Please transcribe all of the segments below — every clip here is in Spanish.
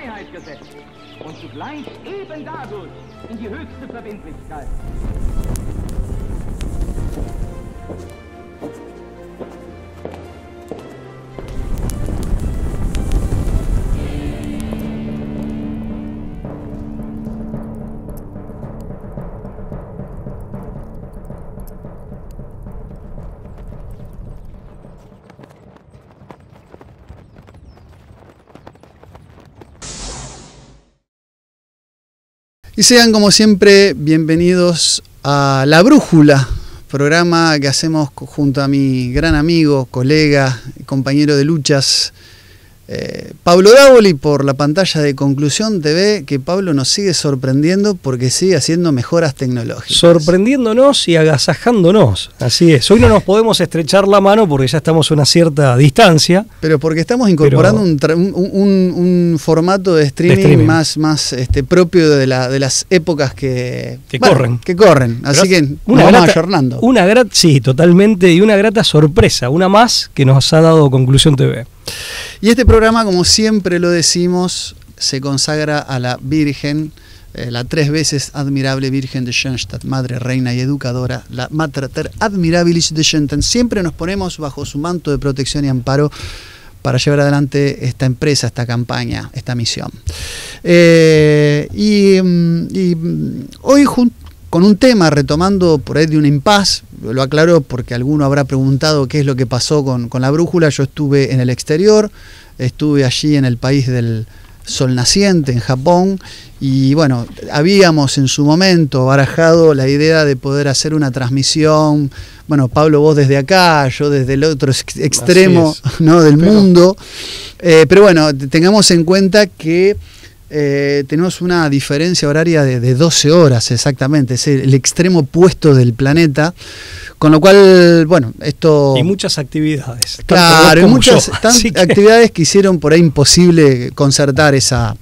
Freiheit gesetzt und zugleich eben dadurch in die höchste Verbindlichkeit. Y sean como siempre bienvenidos a La Brújula, programa que hacemos junto a mi gran amigo, colega y compañero de luchas, Pablo Davoli, por la pantalla de Conclusión TV, que Pablo nos sigue sorprendiendo porque sigue haciendo mejoras tecnológicas. Sorprendiéndonos y agasajándonos, así es. Hoy no nos podemos estrechar la mano porque ya estamos a una cierta distancia. Pero porque estamos incorporando un formato de streaming. más propio de las épocas que corren. Así que nos vamos ayornando. Sí, totalmente, y una grata sorpresa, una más que nos ha dado Conclusión TV. Y este programa, como siempre lo decimos, se consagra a la Virgen, la 3 veces admirable Virgen de Schoenstatt, Madre, Reina y Educadora, la Mater Admirabilis de Schoenstatt. Siempre nos ponemos bajo su manto de protección y amparo para llevar adelante esta empresa, esta campaña, esta misión. Y hoy con un tema, retomando por ahí de un impas, lo aclaro porque alguno habrá preguntado qué es lo que pasó con la brújula. Yo estuve en el exterior, estuve allí en el país del sol naciente, en Japón, y bueno, habíamos en su momento barajado la idea de poder hacer una transmisión, bueno, Pablo, vos desde acá, yo desde el otro extremo, ¿no?, del mundo, pero bueno, tengamos en cuenta que tenemos una diferencia horaria de 12 horas exactamente, es el extremo opuesto del planeta, con lo cual, bueno, esto... Y muchas actividades. Claro, y muchas actividades que hicieron por ahí imposible concertar esa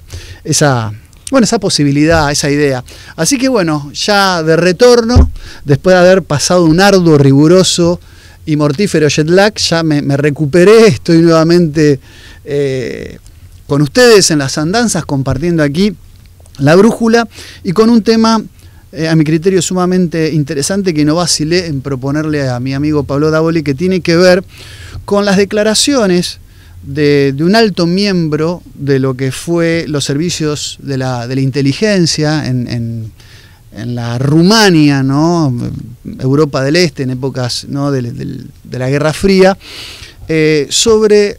posibilidad, esa idea. Así que bueno, ya de retorno, después de haber pasado un arduo, riguroso y mortífero jet lag, ya me recuperé, estoy nuevamente... con ustedes en las andanzas, compartiendo aquí La Brújula y con un tema a mi criterio sumamente interesante que no vacilé en proponerle a mi amigo Pablo Davoli, que tiene que ver con las declaraciones de un alto miembro de lo que fue los servicios de la inteligencia en la Rumania, ¿no?, Europa del Este, en épocas, ¿no?, de la Guerra Fría, sobre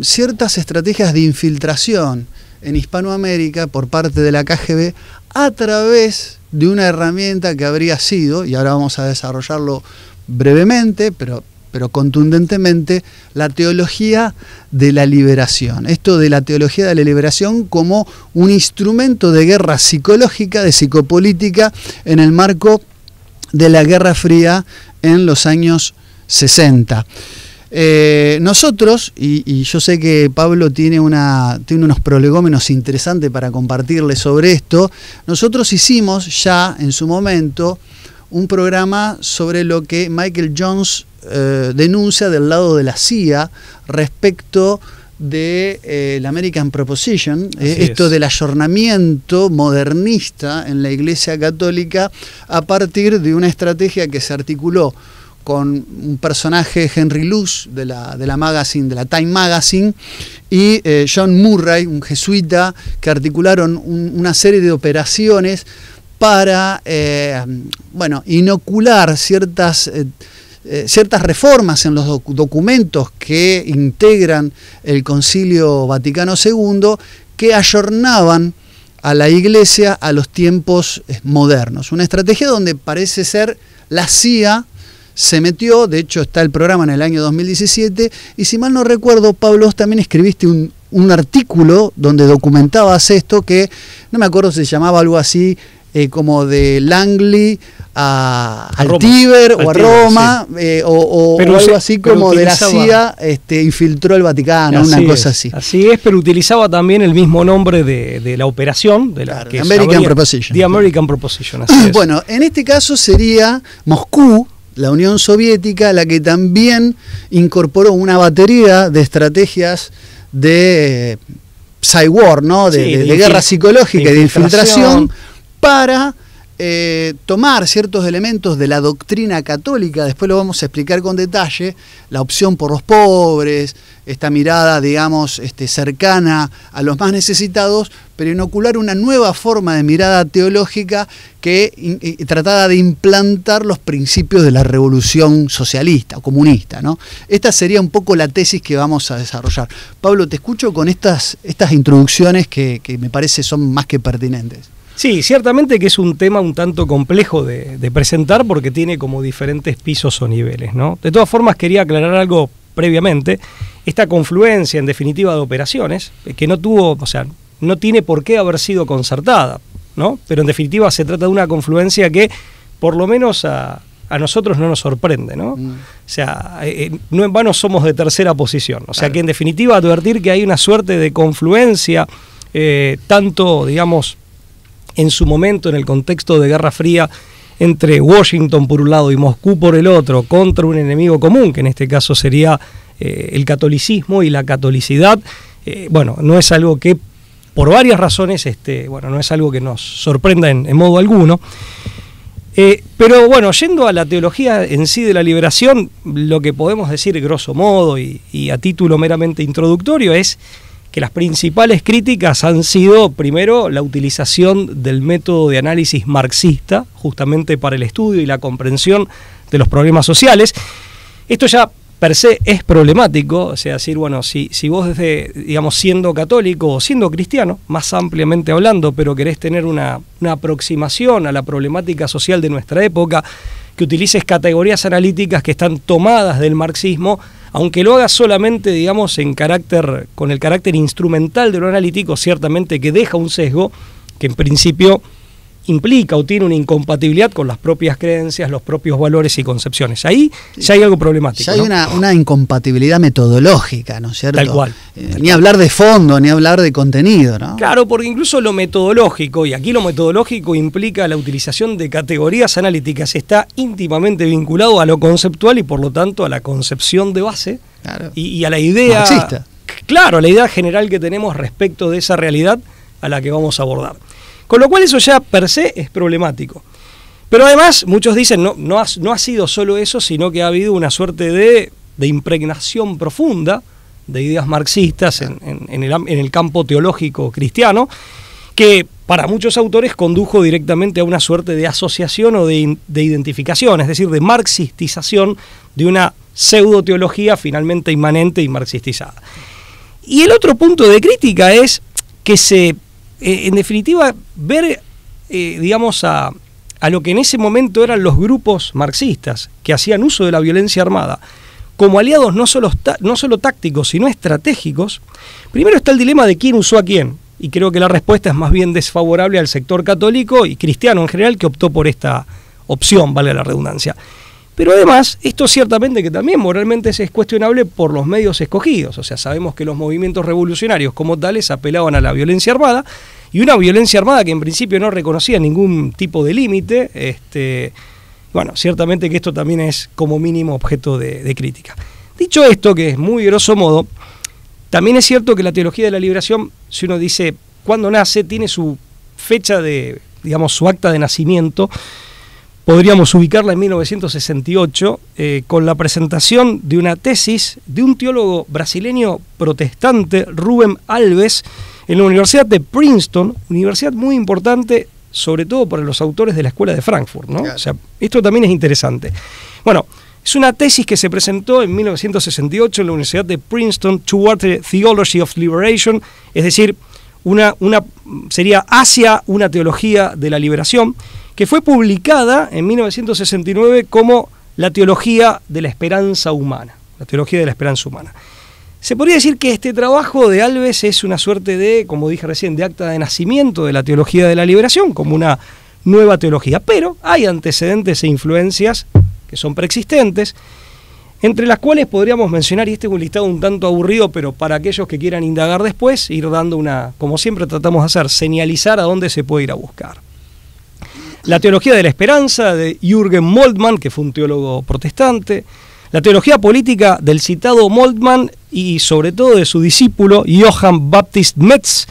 ciertas estrategias de infiltración en Hispanoamérica por parte de la KGB a través de una herramienta que habría sido, y ahora vamos a desarrollarlo brevemente, pero contundentemente, la teología de la liberación. Esto de la teología de la liberación como un instrumento de guerra psicológica, de psicopolítica, en el marco de la Guerra Fría en los años 60. Nosotros, y yo sé que Pablo tiene unos prolegómenos interesantes para compartirles sobre esto, nosotros hicimos ya en su momento un programa sobre lo que Michael Jones denuncia del lado de la CIA respecto de la American Proposition, esto del ayornamiento modernista en la Iglesia Católica a partir de una estrategia que se articuló con un personaje, Henry Luce, de la magazine, de la Time Magazine, y John Murray, un jesuita, que articularon una serie de operaciones para inocular ciertas reformas en los documentos que integran el Concilio Vaticano II, que ayornaban a la Iglesia a los tiempos modernos. Una estrategia donde parece ser la CIA se metió. De hecho está el programa en el año 2017, y si mal no recuerdo, Pablo, vos también escribiste un artículo donde documentabas esto, que no me acuerdo si se llamaba algo así, como de Langley al Tíber o a Roma, sí. o algo así como de la CIA infiltró el Vaticano, una cosa así. Así es, pero utilizaba también el mismo nombre de la operación, de la que American Proposition. The American Proposition, así es. Bueno, en este caso sería Moscú, la Unión Soviética, la que también incorporó una batería de estrategias de psy-war, ¿no? de guerra psicológica y de infiltración para tomar ciertos elementos de la doctrina católica, después lo vamos a explicar con detalle, la opción por los pobres, esta mirada, digamos, cercana a los más necesitados, pero inocular una nueva forma de mirada teológica que trataba de implantar los principios de la revolución socialista o comunista, ¿no? Esta sería un poco la tesis que vamos a desarrollar. Pablo, te escucho con estas introducciones que me parece son más que pertinentes. Sí, ciertamente que es un tema un tanto complejo de presentar porque tiene como diferentes pisos o niveles, ¿no? De todas formas, quería aclarar algo previamente. Esta confluencia, en definitiva, de operaciones, que no tuvo, o sea, no tiene por qué haber sido concertada, ¿no? Pero en definitiva se trata de una confluencia que, por lo menos a nosotros no nos sorprende, ¿no? O sea, no en vano somos de tercera posición. O sea, claro, que en definitiva advertir que hay una suerte de confluencia, tanto, digamos, en su momento, en el contexto de Guerra Fría, entre Washington por un lado y Moscú por el otro, contra un enemigo común, que en este caso sería el catolicismo y la catolicidad, bueno, no es algo que, por varias razones, bueno, no es algo que nos sorprenda en modo alguno. Pero bueno, yendo a la teología en sí de la liberación, lo que podemos decir grosso modo y a título meramente introductorio es que las principales críticas han sido, primero, la utilización del método de análisis marxista, justamente para el estudio y la comprensión de los problemas sociales. Esto ya per se es problemático, o sea, decir, bueno, si vos desde, digamos, siendo católico o siendo cristiano, más ampliamente hablando, pero querés tener una aproximación a la problemática social de nuestra época, que utilices categorías analíticas que están tomadas del marxismo, aunque lo hagas solamente, digamos, con el carácter instrumental de lo analítico, ciertamente que deja un sesgo que en principio implica o tiene una incompatibilidad con las propias creencias, los propios valores y concepciones. Ahí ya hay algo problemático. Ya hay, ¿no?, una incompatibilidad metodológica, ¿no es cierto? Tal cual. Ni hablar de fondo, ni hablar de contenido, ¿no? Claro, porque incluso lo metodológico, y aquí lo metodológico implica la utilización de categorías analíticas, está íntimamente vinculado a lo conceptual y por lo tanto a la concepción de base, claro, y a la idea marxista. Claro, a la idea general que tenemos respecto de esa realidad a la que vamos a abordar. Con lo cual eso ya per se es problemático. Pero además muchos dicen no ha sido solo eso, sino que ha habido una suerte de impregnación profunda de ideas marxistas en el campo teológico cristiano, que para muchos autores condujo directamente a una suerte de asociación o de identificación, es decir, de marxistización de una pseudoteología finalmente inmanente y marxistizada. Y el otro punto de crítica es que en definitiva, ver, digamos, a lo que en ese momento eran los grupos marxistas que hacían uso de la violencia armada como aliados no solo tácticos, sino estratégicos. Primero está el dilema de quién usó a quién, y creo que la respuesta es más bien desfavorable al sector católico y cristiano en general, que optó por esta opción, valga la redundancia. Pero además, esto ciertamente que también moralmente es cuestionable por los medios escogidos. O sea, sabemos que los movimientos revolucionarios como tales apelaban a la violencia armada, y una violencia armada que en principio no reconocía ningún tipo de límite. Bueno, ciertamente que esto también es como mínimo objeto de crítica. Dicho esto, que es muy grosso modo, también es cierto que la teología de la liberación, si uno dice cuándo nace, tiene su fecha de, digamos, su acta de nacimiento. Podríamos ubicarla en 1968 con la presentación de una tesis de un teólogo brasileño protestante, Rubem Alves, en la Universidad de Princeton, universidad muy importante, sobre todo para los autores de la Escuela de Frankfurt, ¿no? Claro. O sea, esto también es interesante. Bueno, es una tesis que se presentó en 1968 en la Universidad de Princeton, Toward the Theology of Liberation, es decir, sería hacia una teología de la liberación, que fue publicada en 1969 como la teología de la esperanza humana. La teología de la esperanza humana. Se podría decir que este trabajo de Alves es una suerte de, como dije recién, de acta de nacimiento de la teología de la liberación, como una nueva teología. Pero hay antecedentes e influencias que son preexistentes, entre las cuales podríamos mencionar, y este es un listado un tanto aburrido, pero para aquellos que quieran indagar después, ir dando una, como siempre tratamos de hacer, señalizar a dónde se puede ir a buscar. La teología de la esperanza de Jürgen Moltmann, que fue un teólogo protestante. la teología política del citado Moltmann y sobre todo de su discípulo Johann Baptist Metz.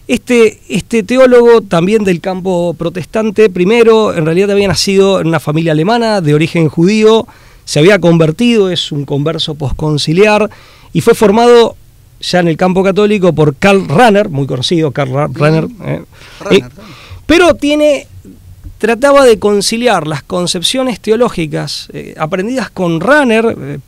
Este teólogo, también del campo protestante, primero en realidad había nacido en una familia alemana de origen judío, se había convertido, es un converso posconciliar, y fue formado ya en el campo católico por Karl Rahner, muy conocido, Rahner, pero trataba de conciliar las concepciones teológicas aprendidas con Rahner,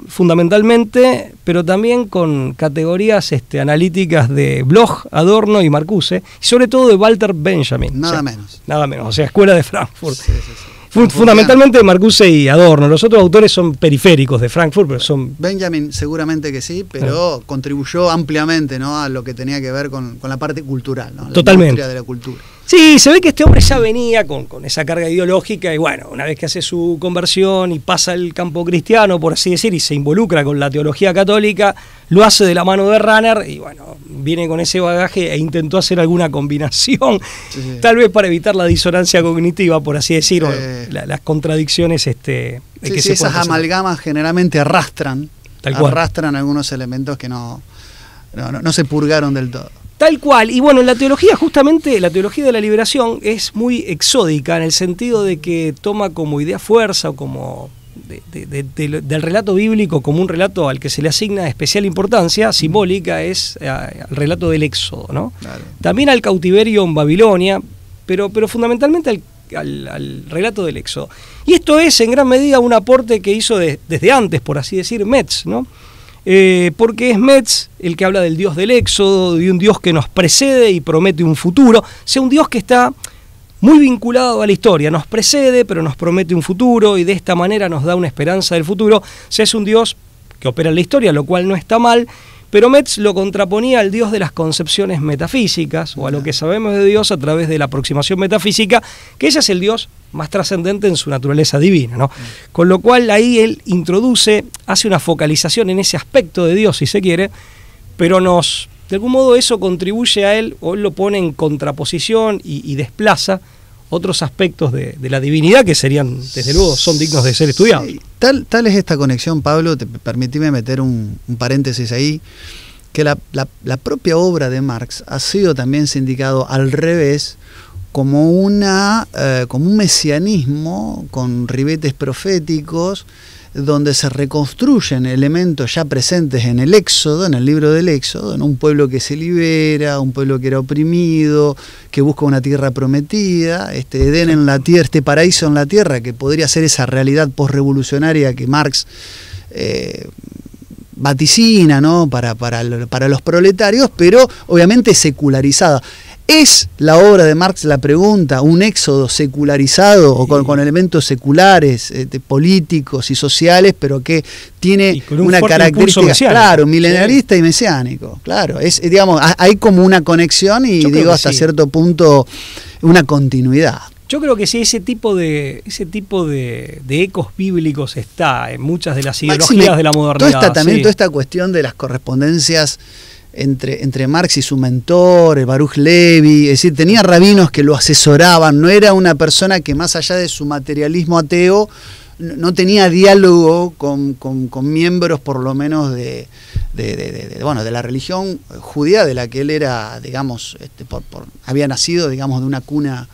fundamentalmente, pero también con categorías analíticas de Bloch, Adorno y Marcuse, y sobre todo de Walter Benjamin. Nada menos, o sea, Escuela de Frankfurt. Sí. Fundamentalmente Marcuse y Adorno. Los otros autores son periféricos de Frankfurt, pero son... Benjamin seguramente que sí, pero contribuyó ampliamente, ¿no?, a lo que tenía que ver con la parte cultural, ¿no? Totalmente. La industria de la cultura. Sí, se ve que este hombre ya venía con esa carga ideológica y bueno, una vez que hace su conversión y pasa al campo cristiano, por así decir, y se involucra con la teología católica, lo hace de la mano de Rahner y bueno, viene con ese bagaje e intentó hacer alguna combinación, tal vez para evitar la disonancia cognitiva, por así decirlo, las contradicciones que se esas amalgamas generalmente arrastran algunos elementos que no se purgaron del todo. Tal cual, y bueno, la teología, justamente, la teología de la liberación es muy exódica en el sentido de que toma como idea fuerza o como del relato bíblico como un relato al que se le asigna especial importancia, simbólica, es al relato del Éxodo, ¿no? Claro. También al cautiverio en Babilonia, pero fundamentalmente al relato del Éxodo. Y esto es en gran medida un aporte que hizo desde antes, por así decir, Metz, ¿no? Porque es Metz el que habla del Dios del Éxodo, de un Dios que nos precede y promete un futuro, o sea, un Dios que está muy vinculado a la historia, nos precede pero nos promete un futuro y de esta manera nos da una esperanza del futuro. O sea, es un Dios que opera en la historia, lo cual no está mal, pero Metz lo contraponía al Dios de las concepciones metafísicas o a lo que sabemos de Dios a través de la aproximación metafísica, que ese es el Dios más trascendente en su naturaleza divina, ¿no? Con lo cual ahí él hace una focalización en ese aspecto de Dios, si se quiere, pero de algún modo eso contribuye a él, o él lo pone en contraposición y desplaza otros aspectos de la divinidad que serían, desde luego, son dignos de ser estudiados. Sí, tal es esta conexión, Pablo, permitime meter un paréntesis ahí, que la propia obra de Marx ha sido también sindicado al revés, como un mesianismo con ribetes proféticos, donde se reconstruyen elementos ya presentes en el Éxodo, en el libro del Éxodo, en un pueblo que se libera, un pueblo que era oprimido, que busca una tierra prometida, este Edén en la tierra, este paraíso en la tierra, que podría ser esa realidad posrevolucionaria que Marx vaticina, ¿no?, para los proletarios, pero obviamente secularizada. ¿Es la obra de Marx, la pregunta, un éxodo secularizado o con elementos seculares, políticos y sociales, pero que tiene una característica, claro, milenarista y mesiánico? Claro, digamos, hay como una conexión y hasta cierto punto una continuidad. Yo creo que sí, ese tipo de ecos bíblicos está en muchas de las ideologías de la modernidad. Toda esta cuestión de las correspondencias entre Marx y su mentor, Baruch Levi, es decir, tenía rabinos que lo asesoraban, no era una persona que más allá de su materialismo ateo no tenía diálogo con miembros por lo menos de la religión judía de la que él era, digamos, había nacido, digamos, de una cuna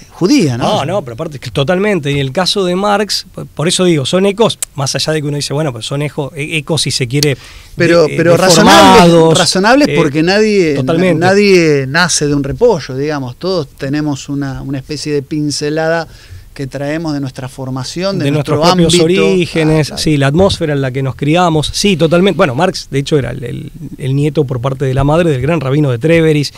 judía, ¿no? No, pero aparte totalmente. En el caso de Marx, por eso digo, son ecos, más allá de que uno dice, bueno, pues son ecos si se quiere, pero razonables porque nadie nace de un repollo, digamos, todos tenemos una especie de pincelada que traemos de nuestra formación, de nuestros propios orígenes, sí, la atmósfera en la que nos criamos, sí, totalmente. Bueno, Marx, de hecho, era el nieto por parte de la madre del gran rabino de Treveris,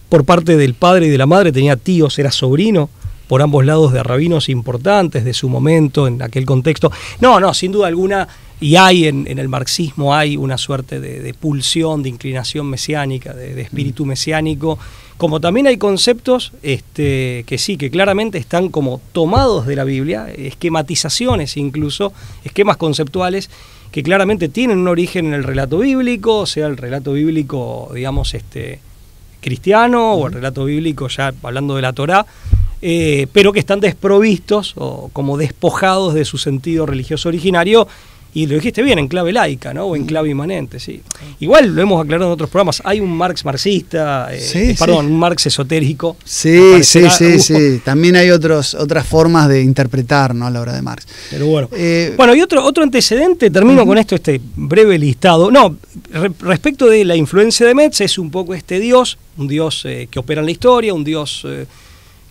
por parte del padre y de la madre tenía tíos, era sobrino por ambos lados de rabinos importantes de su momento, en aquel contexto. No, sin duda alguna, y hay en el marxismo hay una suerte de pulsión, de inclinación mesiánica, de espíritu mesiánico, como también hay conceptos que claramente están como tomados de la Biblia, esquematizaciones incluso, esquemas conceptuales que claramente tienen un origen en el relato bíblico, sea el relato bíblico, digamos, cristiano, o el relato bíblico ya hablando de la Torá, pero que están desprovistos o como despojados de su sentido religioso originario, y lo dijiste bien, en clave laica, ¿no? O en clave inmanente, sí. Igual lo hemos aclarado en otros programas, hay un Marx marxista, un Marx esotérico. Sí. También hay otras formas de interpretar, ¿no?, la obra de Marx. Pero bueno. Y otro antecedente, termino con esto, este breve listado. No, respecto de la influencia de Metz, es un poco este Dios, un Dios que opera en la historia, un Dios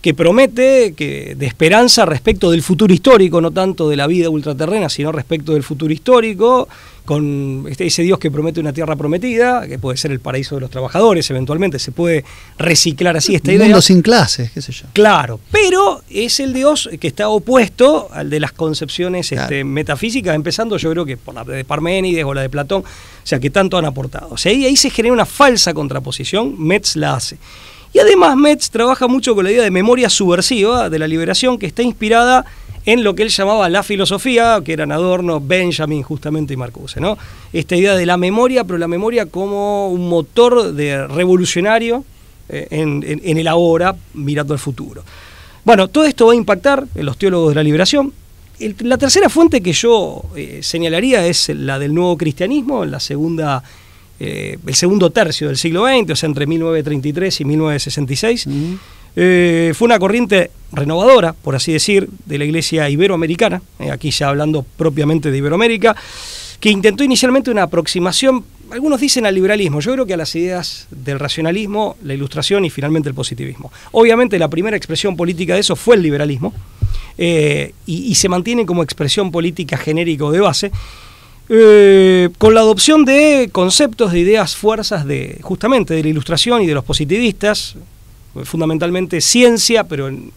que promete de esperanza respecto del futuro histórico, no tanto de la vida ultraterrena, sino respecto del futuro histórico, con ese Dios que promete una tierra prometida, que puede ser el paraíso de los trabajadores, eventualmente se puede reciclar así esta idea. Un mundo sin clases, qué sé yo. Claro, pero es el Dios que está opuesto al de las concepciones metafísicas, empezando yo creo que por la de Parménides o la de Platón, o sea, que tanto han aportado. O sea, ahí se genera una falsa contraposición, Metz la hace. Y además Metz trabaja mucho con la idea de memoria subversiva de la liberación, que está inspirada en lo que él llamaba la filosofía, que eran Adorno, Benjamin justamente y Marcuse, ¿no? Esta idea de la memoria, pero la memoria como un motor revolucionario en el ahora, mirando al futuro. Bueno, todo esto va a impactar en los teólogos de la liberación. La tercera fuente que yo señalaría es la del nuevo cristianismo, en la el segundo tercio del siglo XX, o sea, entre 1933 y 1966. Fue una corriente renovadora, por así decir, de la iglesia iberoamericana, aquí ya hablando propiamente de Iberoamérica, que intentó inicialmente una aproximación, algunos dicen al liberalismo, yo creo que a las ideas del racionalismo, la ilustración y finalmente el positivismo. Obviamente la primera expresión política de eso fue el liberalismo, y se mantiene como expresión política genérica o de base, con la adopción de conceptos, de ideas, fuerzas justamente de la ilustración y de los positivistas, fundamentalmente ciencia, pero en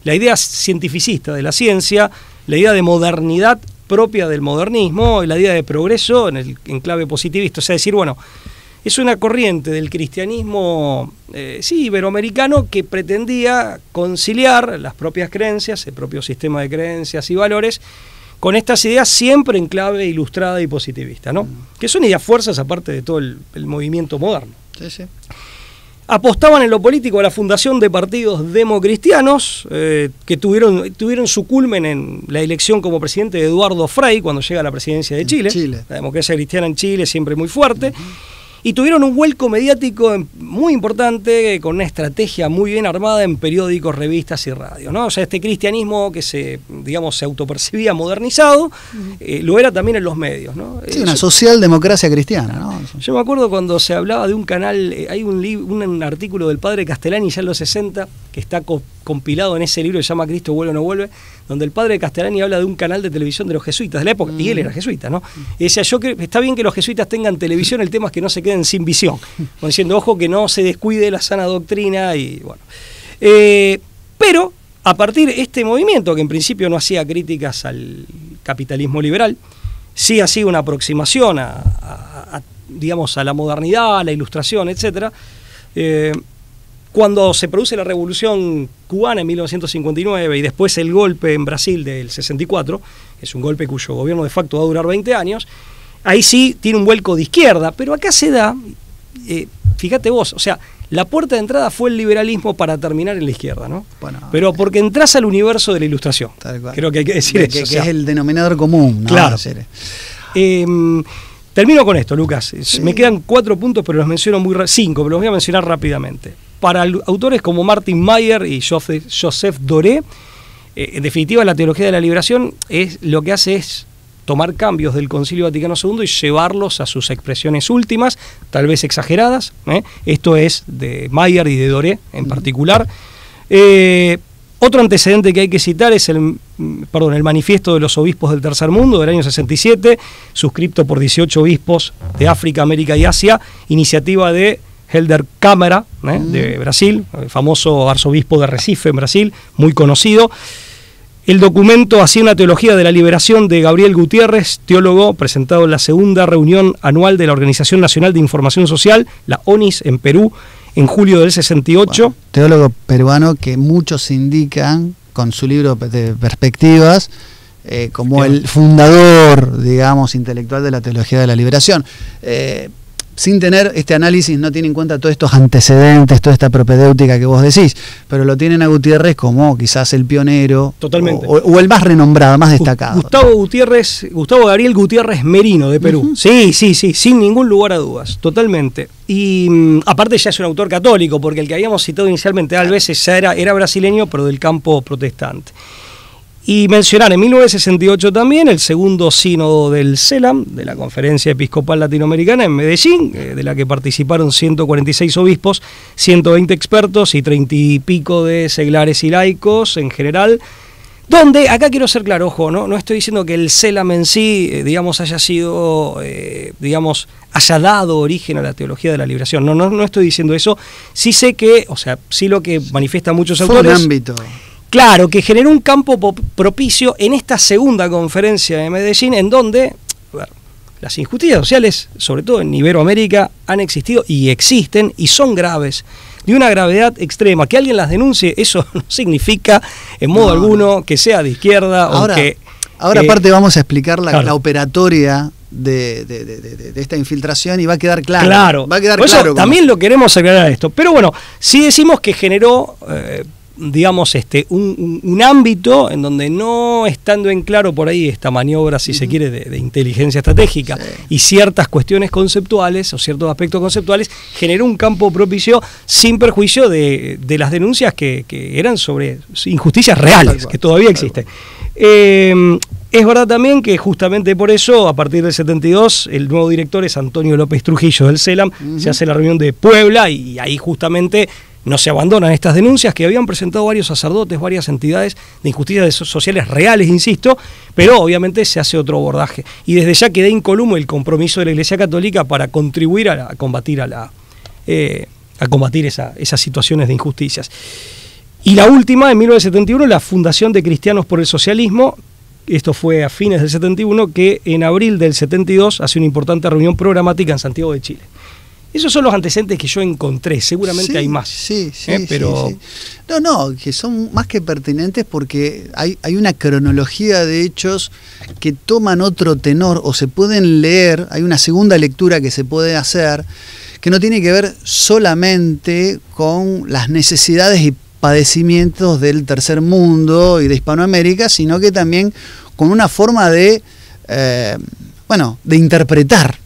la idea cientificista de la ciencia, la idea de modernidad propia del modernismo y la idea de progreso en clave positivista. O sea, decir, bueno, es una corriente del cristianismo iberoamericano que pretendía conciliar las propias creencias, el propio sistema de creencias y valores, con estas ideas siempre en clave ilustrada y positivista, ¿no? Que son ideas fuerzas aparte de todo el movimiento moderno. Sí. Apostaban en lo político a la fundación de partidos democristianos que tuvieron su culmen en la elección como presidente de Eduardo Frei cuando llega a la presidencia de Chile. La democracia cristiana en Chile siempre muy fuerte. Y tuvieron un vuelco mediático muy importante, con una estrategia muy bien armada en periódicos, revistas y radios, ¿no? O sea, este cristianismo que se autopercibía modernizado, lo era también en los medios, ¿no? Sí, una socialdemocracia cristiana, ¿no? Yo me acuerdo cuando se hablaba de un canal, hay un artículo del padre Castellani ya en los 60, que está compilado en ese libro que se llama Cristo vuelve o no vuelve, donde el padre Castellani habla de un canal de televisión de los jesuitas de la época, y él era jesuita, ¿no? Y decía, está bien que los jesuitas tengan televisión, el tema es que no se queden sin visión, diciendo, ojo, que no se descuide la sana doctrina, y bueno. Pero, a partir de este movimiento, que en principio no hacía críticas al capitalismo liberal, sí hacía una aproximación a la modernidad, a la ilustración, etcétera, cuando se produce la Revolución Cubana en 1959 y después el golpe en Brasil del 64, que es un golpe cuyo gobierno de facto va a durar 20 años, ahí sí tiene un vuelco de izquierda, pero acá se da, fíjate vos, o sea, la puerta de entrada fue el liberalismo para terminar en la izquierda, ¿no? Bueno, pero porque entras al universo de la ilustración. Creo que hay que decir eso. Que es el denominador común, ¿no? Claro. Termino con esto, Lucas. Sí. Me quedan 4 puntos, pero los menciono 5, pero los voy a mencionar rápidamente. Para autores como Martin Mayer y Joseph Doré, en definitiva la teología de la liberación lo que hace es tomar cambios del Concilio Vaticano II y llevarlos a sus expresiones últimas, tal vez exageradas. Esto es de Mayer y de Doré en particular. Otro antecedente que hay que citar es el Manifiesto de los Obispos del Tercer Mundo del año 67, suscripto por 18 obispos de África, América y Asia, iniciativa de Helder Câmara, de Brasil, el famoso arzobispo de Recife en Brasil, muy conocido. El documento hacía una teología de la liberación de Gabriel Gutiérrez, teólogo, presentado en la segunda reunión anual de la Organización Nacional de Información Social, la ONIS, en Perú, en julio del 68. Bueno, teólogo peruano que muchos indican, con su libro de Perspectivas, como el fundador, digamos, intelectual de la teología de la liberación. sin tener este análisis, no tiene en cuenta todos estos antecedentes, toda esta propedéutica que vos decís, pero lo tienen a Gutiérrez como quizás el pionero. Totalmente. O el más renombrado, más destacado. Gustavo Gabriel Gutiérrez Merino, de Perú. Sí, sin ningún lugar a dudas, totalmente. Y aparte ya es un autor católico, porque el que habíamos citado inicialmente, Alves, ya era brasileño, pero del campo protestante. Y mencionar en 1968 también el segundo sínodo del CELAM, de la Conferencia Episcopal Latinoamericana en Medellín, de la que participaron 146 obispos, 120 expertos y 30 y pico de seglares y laicos en general, donde, acá quiero ser claro, ojo, no estoy diciendo que el CELAM en sí, haya sido, haya dado origen a la teología de la liberación, no estoy diciendo eso, sí sé que, sí lo que manifiestan muchos autores... Fue un ámbito... Claro, que generó un campo propicio en esta segunda conferencia de Medellín, en donde las injusticias sociales, sobre todo en Iberoamérica, han existido y existen y son graves, de una gravedad extrema. Que alguien las denuncie, eso no significa en modo alguno que sea de izquierda ahora, o que... Ahora aparte vamos a explicar la operatoria de esta infiltración y va a quedar claro. Claro, va a quedar por eso claro también lo queremos aclarar esto. Pero bueno, sí decimos que generó... un ámbito en donde no estando en claro por ahí esta maniobra, si se quiere, de inteligencia estratégica y ciertas cuestiones conceptuales o ciertos aspectos conceptuales, generó un campo propicio sin perjuicio de las denuncias que eran sobre injusticias reales, que todavía existen. Es verdad también que justamente por eso, a partir del 72, el nuevo director es Antonio López Trujillo del CELAM, se hace la reunión de Puebla y ahí justamente no se abandonan estas denuncias que habían presentado varios sacerdotes, varias entidades de injusticias sociales reales, insisto, pero obviamente se hace otro abordaje. Y desde ya queda incólume el compromiso de la Iglesia Católica para contribuir a combatir esas situaciones de injusticias. Y la última, en 1971, la Fundación de Cristianos por el Socialismo, esto fue a fines del 71, que en abril del 72 hace una importante reunión programática en Santiago de Chile. Esos son los antecedentes que yo encontré, seguramente hay más. Sí, pero... sí. No, que son más que pertinentes porque hay una cronología de hechos que toman otro tenor o se pueden leer, hay una segunda lectura que se puede hacer, que no tiene que ver solamente con las necesidades y padecimientos del tercer mundo y de Hispanoamérica, sino que también con una forma de interpretar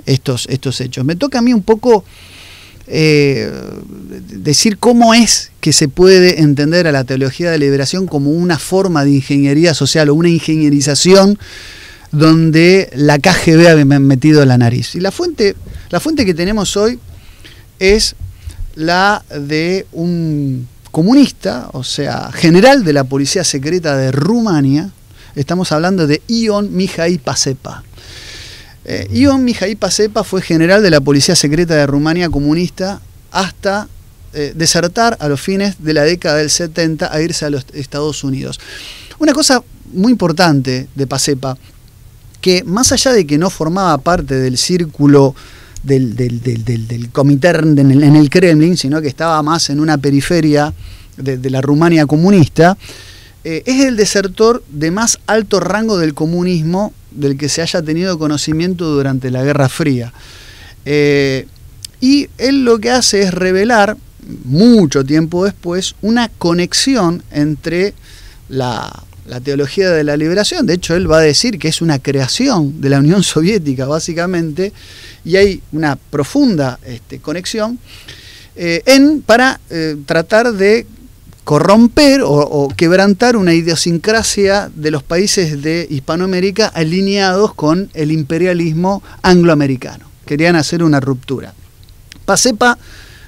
estos hechos. Me toca a mí un poco decir cómo es que se puede entender a la teología de la liberación como una forma de ingeniería social o una ingenierización donde la KGB ha metido la nariz. Y la fuente que tenemos hoy es la de un comunista, o sea, general de la policía secreta de Rumania. Estamos hablando de Ion Mihai Pacepa. Ion Mihai Pacepa fue general de la policía secreta de Rumania comunista hasta desertar a los fines de la década del 70 a irse a los Estados Unidos. Una cosa muy importante de Pacepa, que más allá de que no formaba parte del círculo del Comintern en el Kremlin, sino que estaba más en una periferia de la Rumania comunista, es el desertor de más alto rango del comunismo del que se haya tenido conocimiento durante la Guerra Fría. Y él lo que hace es revelar, mucho tiempo después, una conexión entre la teología de la liberación. De hecho, él va a decir que es una creación de la Unión Soviética, básicamente, y hay una profunda conexión para tratar de corromper o quebrantar una idiosincrasia de los países de Hispanoamérica alineados con el imperialismo angloamericano. Querían hacer una ruptura. Pacepa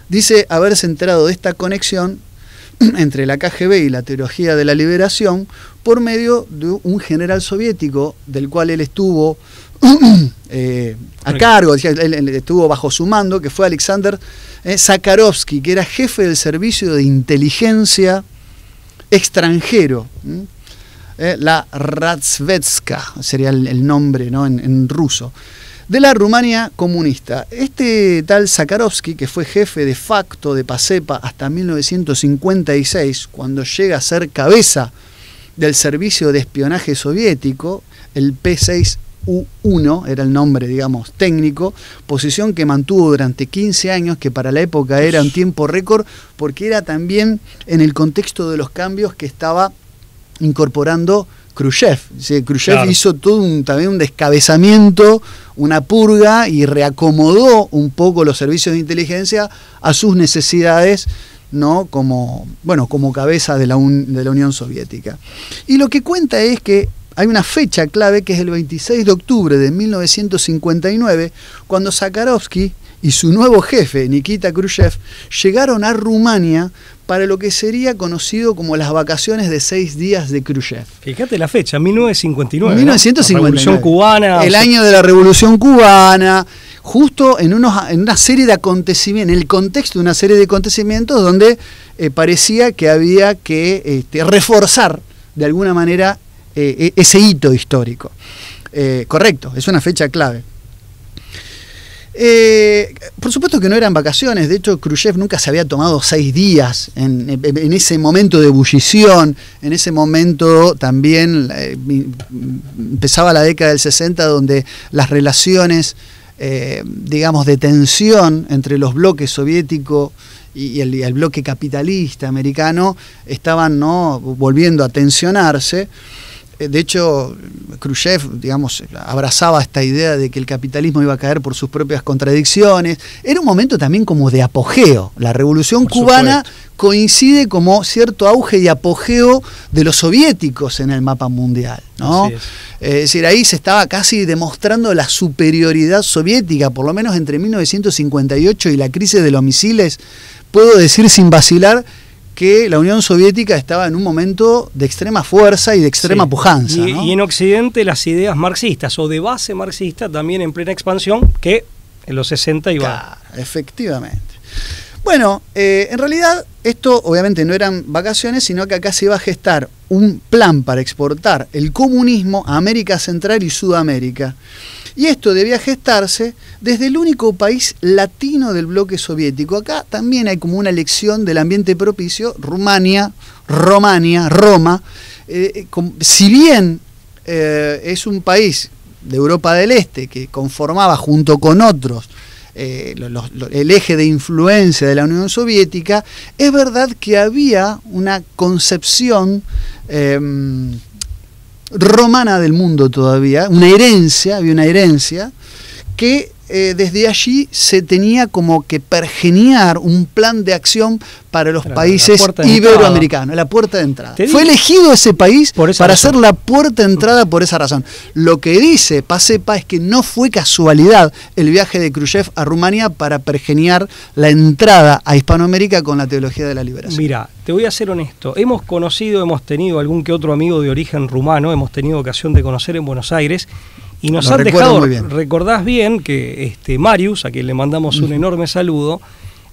dice haberse enterado de esta conexión entre la KGB y la teología de la liberación por medio de un general soviético del cual él estuvo a cargo, él estuvo bajo su mando, que fue Alexander Zakharovsky, que era jefe del servicio de inteligencia extranjero, la Razvedka sería el nombre, ¿no? en ruso, de la Rumania comunista. Este tal Zakharovsky, que fue jefe de facto de Pacepa hasta 1956, cuando llega a ser cabeza del servicio de espionaje soviético, el P6 U-1, era el nombre, digamos, técnico, posición que mantuvo durante 15 años, que para la época era un tiempo récord, porque era también en el contexto de los cambios que estaba incorporando Khrushchev. Khrushchev hizo todo también un descabezamiento, una purga, y reacomodó un poco los servicios de inteligencia a sus necesidades, ¿no? como cabeza de la Unión Soviética. Y lo que cuenta es que hay una fecha clave, que es el 26 de octubre de 1959, cuando Zakharovsky y su nuevo jefe, Nikita Khrushchev, llegaron a Rumania para lo que sería conocido como las vacaciones de 6 días de Khrushchev. Fíjate la fecha, 1959. 1959. La Revolución Cubana. El año de la Revolución Cubana, justo en una serie de acontecimientos, en el contexto de una serie de acontecimientos donde parecía que había que reforzar de alguna manera ese hito histórico. Correcto, es una fecha clave. Por supuesto que no eran vacaciones. De hecho, Khrushchev nunca se había tomado 6 días en ese momento de ebullición. En ese momento también empezaba la década del 60, donde las relaciones, digamos, de tensión entre los bloques soviético y el bloque capitalista americano estaban, ¿no?, volviendo a tensionarse. De hecho, Khrushchev, digamos, abrazaba esta idea de que el capitalismo iba a caer por sus propias contradicciones. Era un momento también como de apogeo. La Revolución Cubana coincide como cierto auge y apogeo de los soviéticos en el mapa mundial, ¿no? Es decir, ahí se estaba casi demostrando la superioridad soviética, por lo menos entre 1958 y la crisis de los misiles. Puedo decir sin vacilar que la Unión Soviética estaba en un momento de extrema fuerza y de extrema pujanza, ¿no? Y en Occidente las ideas marxistas o de base marxista también en plena expansión, que en los 60 iba. Claro, efectivamente. Bueno, en realidad esto obviamente no eran vacaciones, sino que acá se iba a gestar un plan para exportar el comunismo a América Central y Sudamérica. Y esto debía gestarse desde el único país latino del bloque soviético. Acá también hay como una elección del ambiente propicio. Rumania, Roma. Si bien es un país de Europa del Este que conformaba junto con otros el eje de influencia de la Unión Soviética, es verdad que había una concepción romana del mundo todavía, había una herencia que desde allí se tenía como que pergeniar un plan de acción para los países iberoamericanos, la puerta de entrada. Fue elegido ese país para ser la puerta de entrada por esa razón. Lo que dice Pacepa es que no fue casualidad el viaje de Khrushchev a Rumania para pergeniar la entrada a Hispanoamérica con la teología de la liberación. Mira, te voy a ser honesto, hemos tenido algún que otro amigo de origen rumano, hemos tenido ocasión de conocer en Buenos Aires, y nos han dejado, recordás bien que Marius, a quien le mandamos un enorme saludo,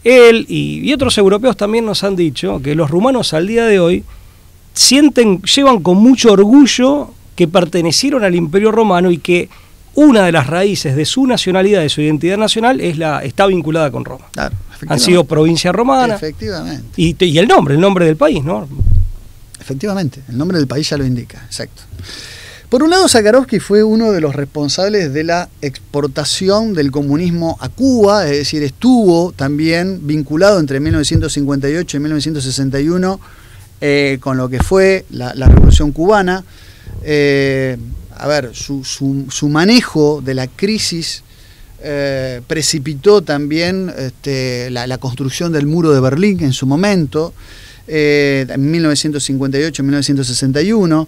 él y otros europeos también nos han dicho que los rumanos al día de hoy llevan con mucho orgullo que pertenecieron al Imperio Romano y que una de las raíces de su nacionalidad, de su identidad nacional, está vinculada con Roma. Claro, han sido provincia romana. Efectivamente. Y el nombre del país, ¿no? Efectivamente, el nombre del país ya lo indica, exacto. Por un lado, Zakharovsky fue uno de los responsables de la exportación del comunismo a Cuba, es decir, estuvo también vinculado entre 1958 y 1961 con lo que fue la Revolución Cubana. Su manejo de la crisis precipitó también la construcción del muro de Berlín en su momento, en 1958 y 1961.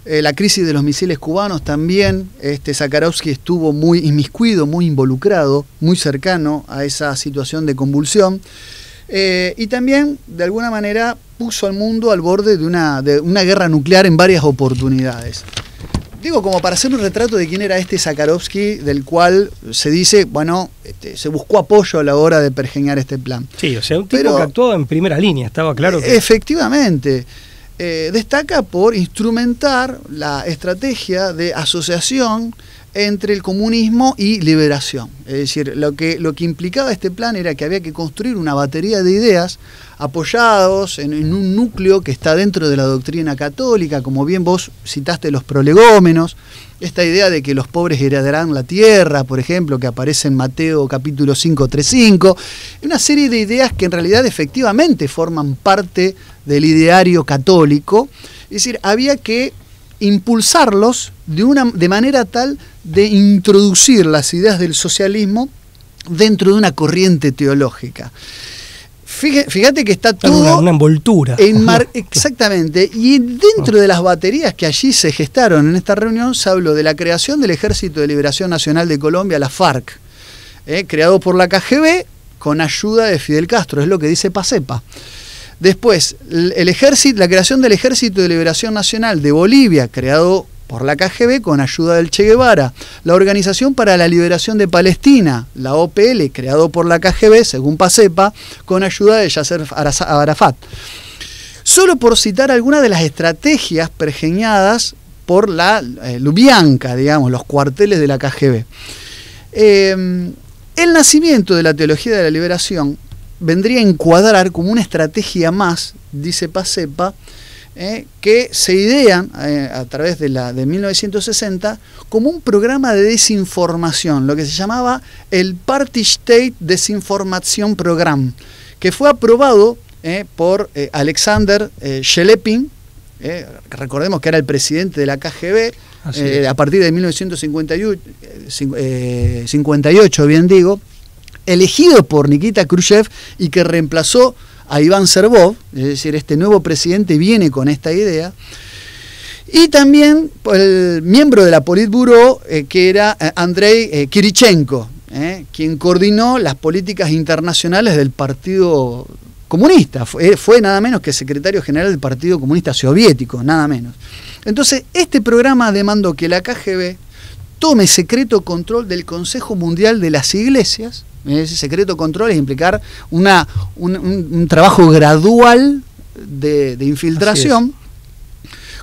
La crisis de los misiles cubanos también, Zakharovsky estuvo muy inmiscuido, muy involucrado, muy cercano a esa situación de convulsión, y también, de alguna manera, puso al mundo al borde de una guerra nuclear en varias oportunidades. Digo, como para hacer un retrato de quién era Zakharovsky, del cual se dice, bueno, se buscó apoyo a la hora de pergeñar este plan. Sí, o sea, un tipo que actuó en primera línea, estaba claro que... Efectivamente. Destaca por instrumentar la estrategia de asociación entre el comunismo y liberación. Es decir, lo que implicaba este plan era que había que construir una batería de ideas apoyados en un núcleo que está dentro de la doctrina católica, como bien vos citaste los prolegómenos, esta idea de que los pobres heredarán la tierra, por ejemplo, que aparece en Mateo capítulo 5:3-5, una serie de ideas que en realidad efectivamente forman parte del ideario católico. Es decir, había que impulsarlos de manera tal de introducir las ideas del socialismo dentro de una corriente teológica. Fíjate que está todo una envoltura. Exactamente. Y dentro de las baterías que allí se gestaron en esta reunión, se habló de la creación del Ejército de Liberación Nacional de Colombia, la FARC, creado por la KGB con ayuda de Fidel Castro, es lo que dice Pacepa. Después, la creación del Ejército de Liberación Nacional de Bolivia, creado por la KGB con ayuda del Che Guevara. La Organización para la Liberación de Palestina, la OPL, creado por la KGB, según Pacepa, con ayuda de Yasser Arafat. Solo por citar algunas de las estrategias pergeñadas por la Lubyanka, digamos, los cuarteles de la KGB. El nacimiento de la teología de la liberación vendría a encuadrar como una estrategia más, dice Pacepa, que se idean a través de 1960 como un programa de desinformación, lo que se llamaba el Party State Desinformation Program, que fue aprobado por Alexander Shelepin, recordemos que era el presidente de la KGB, a partir de 1958, bien digo, elegido por Nikita Khrushchev y que reemplazó a Iván Servov, es decir, este nuevo presidente viene con esta idea, y también el miembro de la Politburo, que era Andrei Kirichenko, quien coordinó las políticas internacionales del Partido Comunista, fue nada menos que secretario general del Partido Comunista Soviético, nada menos. Entonces, este programa demandó que la KGB tome secreto control del Consejo Mundial de las Iglesias. Ese secreto control es implicar un trabajo gradual de infiltración,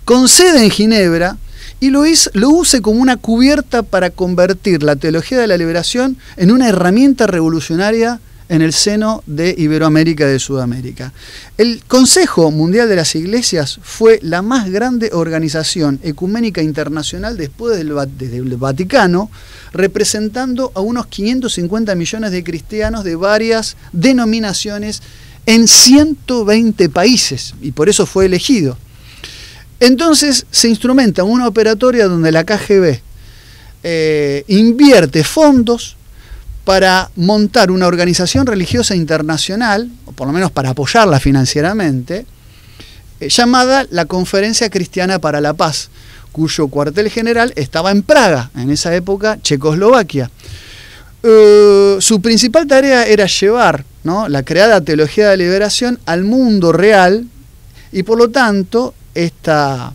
con sede en Ginebra, y lo use como una cubierta para convertir la teología de la liberación en una herramienta revolucionaria en el seno de Iberoamérica y de Sudamérica. El Consejo Mundial de las Iglesias fue la más grande organización ecuménica internacional después del Vaticano, representando a unos 550 millones de cristianos de varias denominaciones en 120 países, y por eso fue elegido. Entonces se instrumenta una operatoria donde la KGB invierte fondos para montar una organización religiosa internacional, o por lo menos para apoyarla financieramente, llamada la Conferencia Cristiana para la Paz, cuyo cuartel general estaba en Praga, en esa época Checoslovaquia. Su principal tarea era llevar, ¿no?, la creada teología de la liberación al mundo real, y por lo tanto esta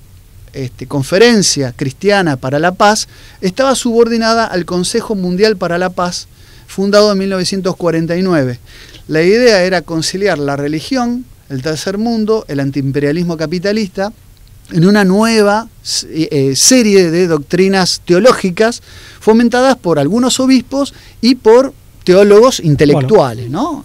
Conferencia Cristiana para la Paz estaba subordinada al Consejo Mundial para la Paz, fundado en 1949. La idea era conciliar la religión, el tercer mundo, el antiimperialismo capitalista, en una nueva serie de doctrinas teológicas fomentadas por algunos obispos y por teólogos intelectuales, ¿no?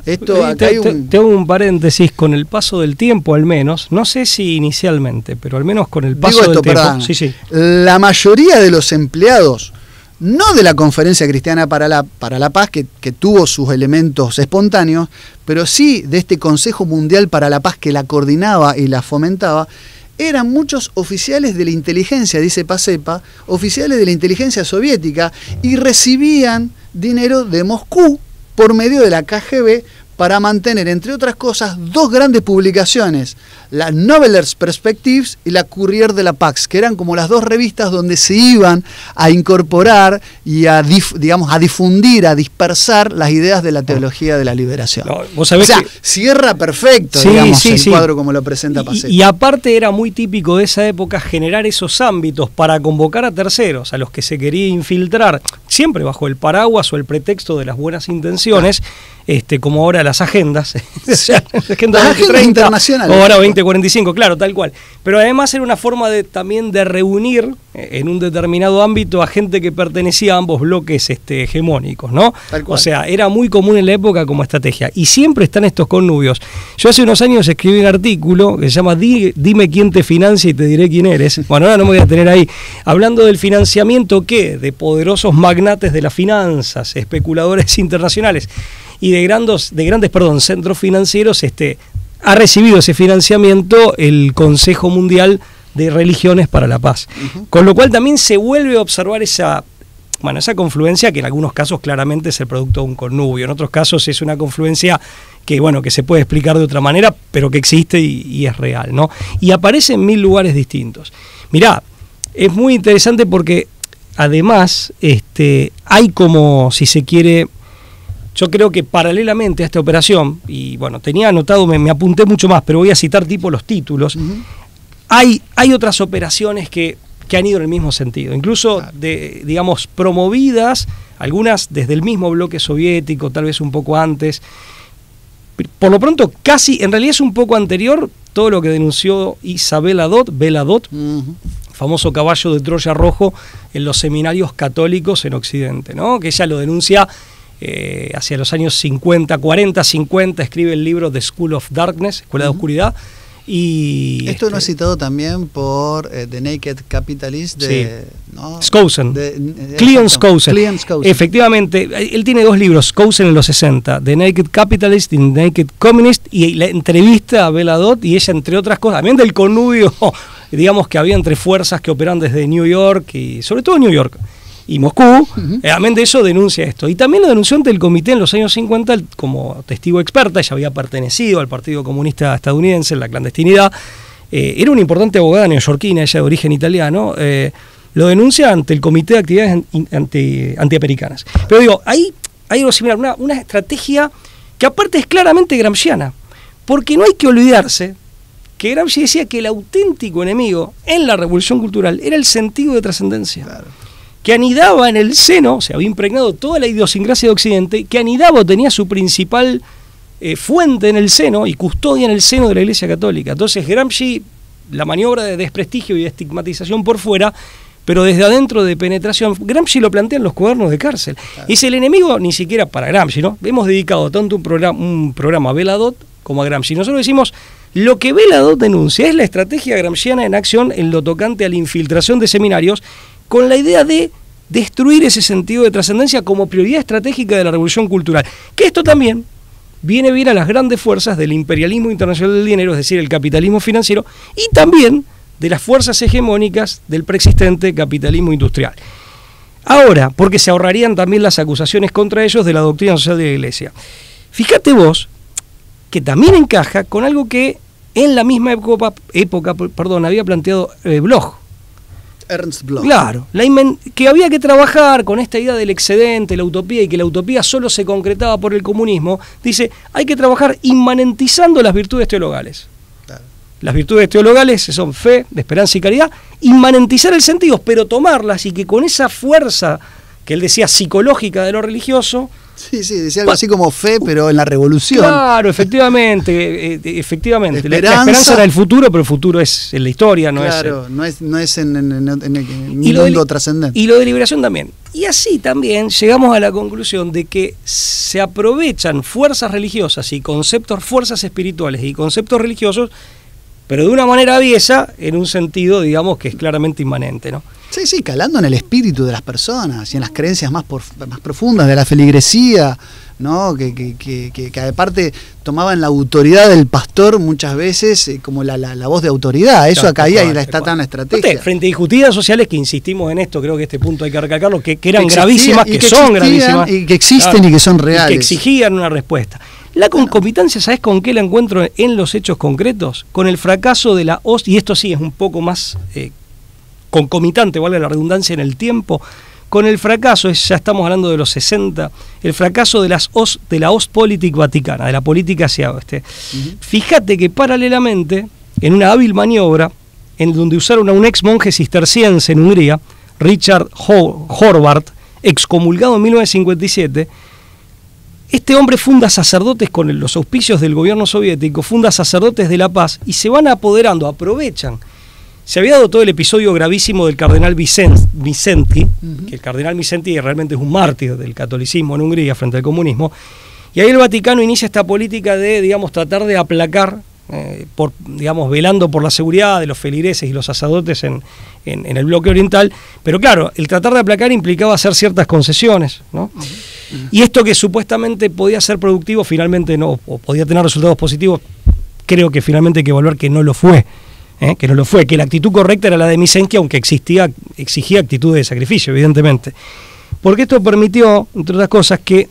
Y aparte era muy típico de esa época generar esos ámbitos para convocar a terceros, a los que se quería infiltrar. siempre bajo el paraguas o el pretexto de las buenas intenciones, como ahora las agendas, las agendas internacionales, o ahora 2045, claro, tal cual. Pero además era una forma también de reunir en un determinado ámbito a gente que pertenecía a ambos bloques hegemónicos, ¿no? O sea, era muy común en la época como estrategia. Y siempre están estos connubios. Yo hace unos años escribí un artículo que se llama Dime quién te financia y te diré quién eres. Bueno, ahora no me voy a tener ahí. Hablando del financiamiento, ¿qué? De poderosos magnates de las finanzas, especuladores internacionales y de grandes centros financieros, ha recibido ese financiamiento el Consejo Mundial de Religiones para la Paz. Con lo cual también se vuelve a observar esa confluencia que en algunos casos claramente es el producto de un connubio, en otros casos es una confluencia que se puede explicar de otra manera, pero que existe y es real, ¿no? Y aparece en 1000 lugares distintos. Mirá, es muy interesante porque además hay como, si se quiere, yo creo que paralelamente a esta operación, y bueno, tenía anotado, me apunté mucho más, pero voy a citar los títulos, hay otras operaciones que han ido en el mismo sentido, incluso digamos, promovidas, algunas desde el mismo bloque soviético, tal vez un poco antes. Por lo pronto, en realidad es un poco anterior todo lo que denunció Isabel Bela Dot, famoso caballo de Troya rojo en los seminarios católicos en Occidente, ¿no? Que ella lo denuncia hacia los años 50, escribe el libro The School of Darkness, Escuela de Oscuridad. Y esto no es citado también por The Naked Capitalist de Skousen, Cleon Skousen. Efectivamente, él tiene 2 libros, Skousen en los 60, The Naked Capitalist y The Naked Communist, y la entrevista a Bela Dot, y ella, entre otras cosas, también del connubio, digamos, que había entre fuerzas que operan desde New York, y sobre todo New York y Moscú, además de eso denuncia esto. Y también lo denunció ante el comité en los años 50 como testigo experta. Ella había pertenecido al Partido Comunista Estadounidense en la clandestinidad, era una importante abogada neoyorquina, ella de origen italiano, lo denuncia ante el Comité de Actividades Antiamericanas. Pero digo, hay algo similar, una estrategia que aparte es claramente gramsciana, porque no hay que olvidarse que Gramsci decía que el auténtico enemigo en la revolución cultural era el sentido de trascendencia. Claro. Que anidaba en el seno, se había impregnado toda la idiosincrasia de Occidente, que anidaba o tenía su principal fuente en el seno y custodia en el seno de la Iglesia Católica. Entonces Gramsci, la maniobra de desprestigio y de estigmatización por fuera, pero desde adentro de penetración, Gramsci lo plantea en los cuadernos de cárcel. Claro. Y es el enemigo ni siquiera para Gramsci, ¿no? Hemos dedicado tanto un programa a Bela Dot como a Gramsci. Nosotros decimos, lo que Bela Dot denuncia es la estrategia gramsciana en acción en lo tocante a la infiltración de seminarios, con la idea de destruir ese sentido de trascendencia como prioridad estratégica de la revolución cultural. Que esto también viene bien a las grandes fuerzas del imperialismo internacional del dinero, es decir, el capitalismo financiero, y también de las fuerzas hegemónicas del preexistente capitalismo industrial. Ahora, porque se ahorrarían también las acusaciones contra ellos de la doctrina social de la Iglesia. Fíjate vos que también encaja con algo que en la misma época había planteado Bloch. Ernst Bloch. Claro, que había que trabajar con esta idea del excedente, la utopía, y que la utopía solo se concretaba por el comunismo. Dice, hay que trabajar inmanentizando las virtudes teologales. Claro. Las virtudes teologales son fe, esperanza y caridad, inmanentizar el sentido, pero tomarlas y que con esa fuerza que él decía psicológica de lo religioso. Sí, decía algo así como fe, pero en la revolución. Claro, efectivamente. La esperanza era el futuro, pero el futuro es en la historia, no es en el mundo trascendente. Y lo de liberación también. Y así también llegamos a la conclusión de que se aprovechan fuerzas religiosas y fuerzas espirituales y conceptos religiosos, pero de una manera aviesa, en un sentido, digamos, que es claramente inmanente, ¿no? Sí, calando en el espíritu de las personas y en las creencias más profundas de la feligresía, ¿no? Que aparte tomaban la autoridad del pastor muchas veces como la voz de autoridad. Eso acá y está tan estrategia. Frente a injusticias sociales, que insistimos en esto, creo que este punto hay que recalcarlo, que eran gravísimas, que son gravísimas. Y que existen y que son reales. Y que exigían una respuesta. La concomitancia, ¿sabes con qué la encuentro en los hechos concretos? Con el fracaso de la OST, y esto sí es un poco más concomitante, valga la redundancia, en el tiempo, con el fracaso, ya estamos hablando de los 60, el fracaso de la Ostpolitik vaticana, de la política hacia oeste. Fíjate que paralelamente, en una hábil maniobra, en donde usaron a un ex monje cisterciense en Hungría, Richard Horvath, excomulgado en 1957, este hombre funda sacerdotes con los auspicios del gobierno soviético, funda sacerdotes de la paz y se van apoderando, aprovechan. Se había dado todo el episodio gravísimo del cardenal Vicenti, que el cardenal Vicenti realmente es un mártir del catolicismo en Hungría frente al comunismo, y ahí el Vaticano inicia esta política de, digamos, tratar de aplacar, velando por la seguridad de los feligreses y los sacerdotes en el bloque oriental, pero claro, el tratar de aplacar implicaba hacer ciertas concesiones, ¿no? Y esto que supuestamente podía ser productivo, finalmente no, o podía tener resultados positivos, creo que finalmente hay que evaluar que no lo fue, que la actitud correcta era la de Misenki, aunque exigía actitudes de sacrificio, evidentemente. Porque esto permitió, entre otras cosas, que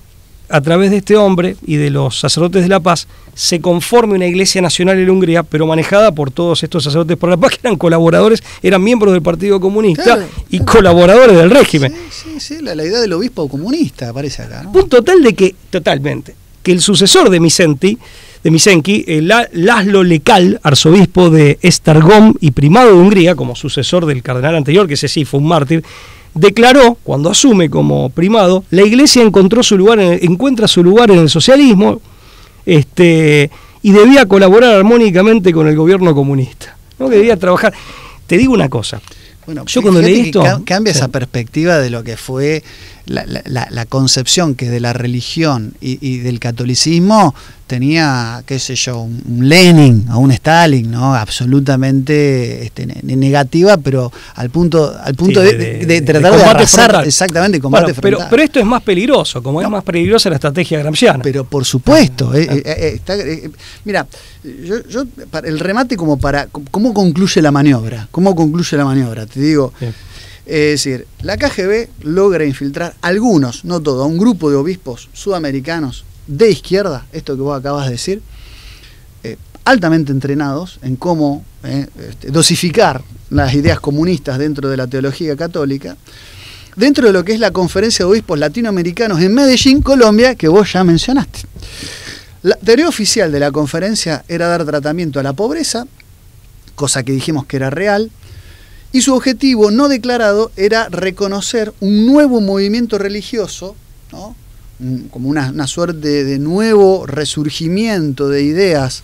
a través de este hombre y de los sacerdotes de la paz se conforme una iglesia nacional en Hungría, pero manejada por todos estos sacerdotes por la paz, que eran colaboradores, eran miembros del Partido Comunista, claro, y colaboradores del régimen. Sí, la idea del obispo comunista aparece acá, ¿no? Punto tal de que, totalmente, que el sucesor de Misenki, László Lekal, arzobispo de Esztergom y primado de Hungría, como sucesor del cardenal anterior, que ese sí fue un mártir, declaró, cuando asume como primado, la iglesia encuentra su lugar en el socialismo, y debía colaborar armónicamente con el gobierno comunista, ¿no? Que debía trabajar. Te digo una cosa. Bueno, yo cuando leí esto cambia esa perspectiva de lo que fue la concepción que de la religión y del catolicismo tenía, qué sé yo, un Lenin o un Stalin, ¿no? Absolutamente negativa, pero al punto de tratar de arrasar frontal. Exactamente, combate frontal. Pero esto es más peligroso, como no. Es más peligrosa la estrategia gramsciana. Pero por supuesto, mira, yo el remate como para cómo concluye la maniobra, te digo. Sí. Es decir, la KGB logra infiltrar algunos, no todos, a un grupo de obispos sudamericanos de izquierda, esto que vos acabas de decir, altamente entrenados en cómo dosificar las ideas comunistas dentro de la teología católica, dentro de lo que es la Conferencia de Obispos Latinoamericanos en Medellín, Colombia, que vos ya mencionaste. La teoría oficial de la conferencia era dar tratamiento a la pobreza, cosa que dijimos que era real, y su objetivo no declarado era reconocer un nuevo movimiento religioso, ¿no? Como una suerte de nuevo resurgimiento de ideas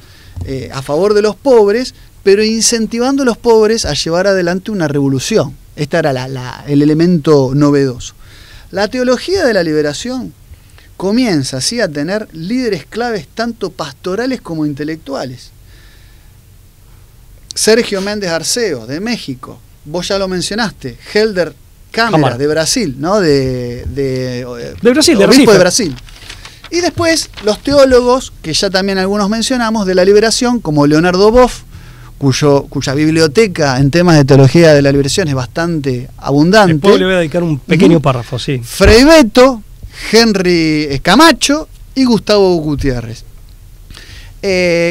a favor de los pobres, pero incentivando a los pobres a llevar adelante una revolución. Este era el elemento novedoso. La teología de la liberación comienza así a tener líderes claves tanto pastorales como intelectuales. Sergio Méndez Arceo, de México. Vos ya lo mencionaste, Helder Câmara, de Brasil, ¿no? De Brasil, obispo de Brasil. Y después los teólogos, que ya también algunos mencionamos, de la liberación, como Leonardo Boff, cuya biblioteca en temas de teología de la liberación es bastante abundante. Después le voy a dedicar un pequeño párrafo, sí. Frei Beto, Henry Camacho y Gustavo Gutiérrez.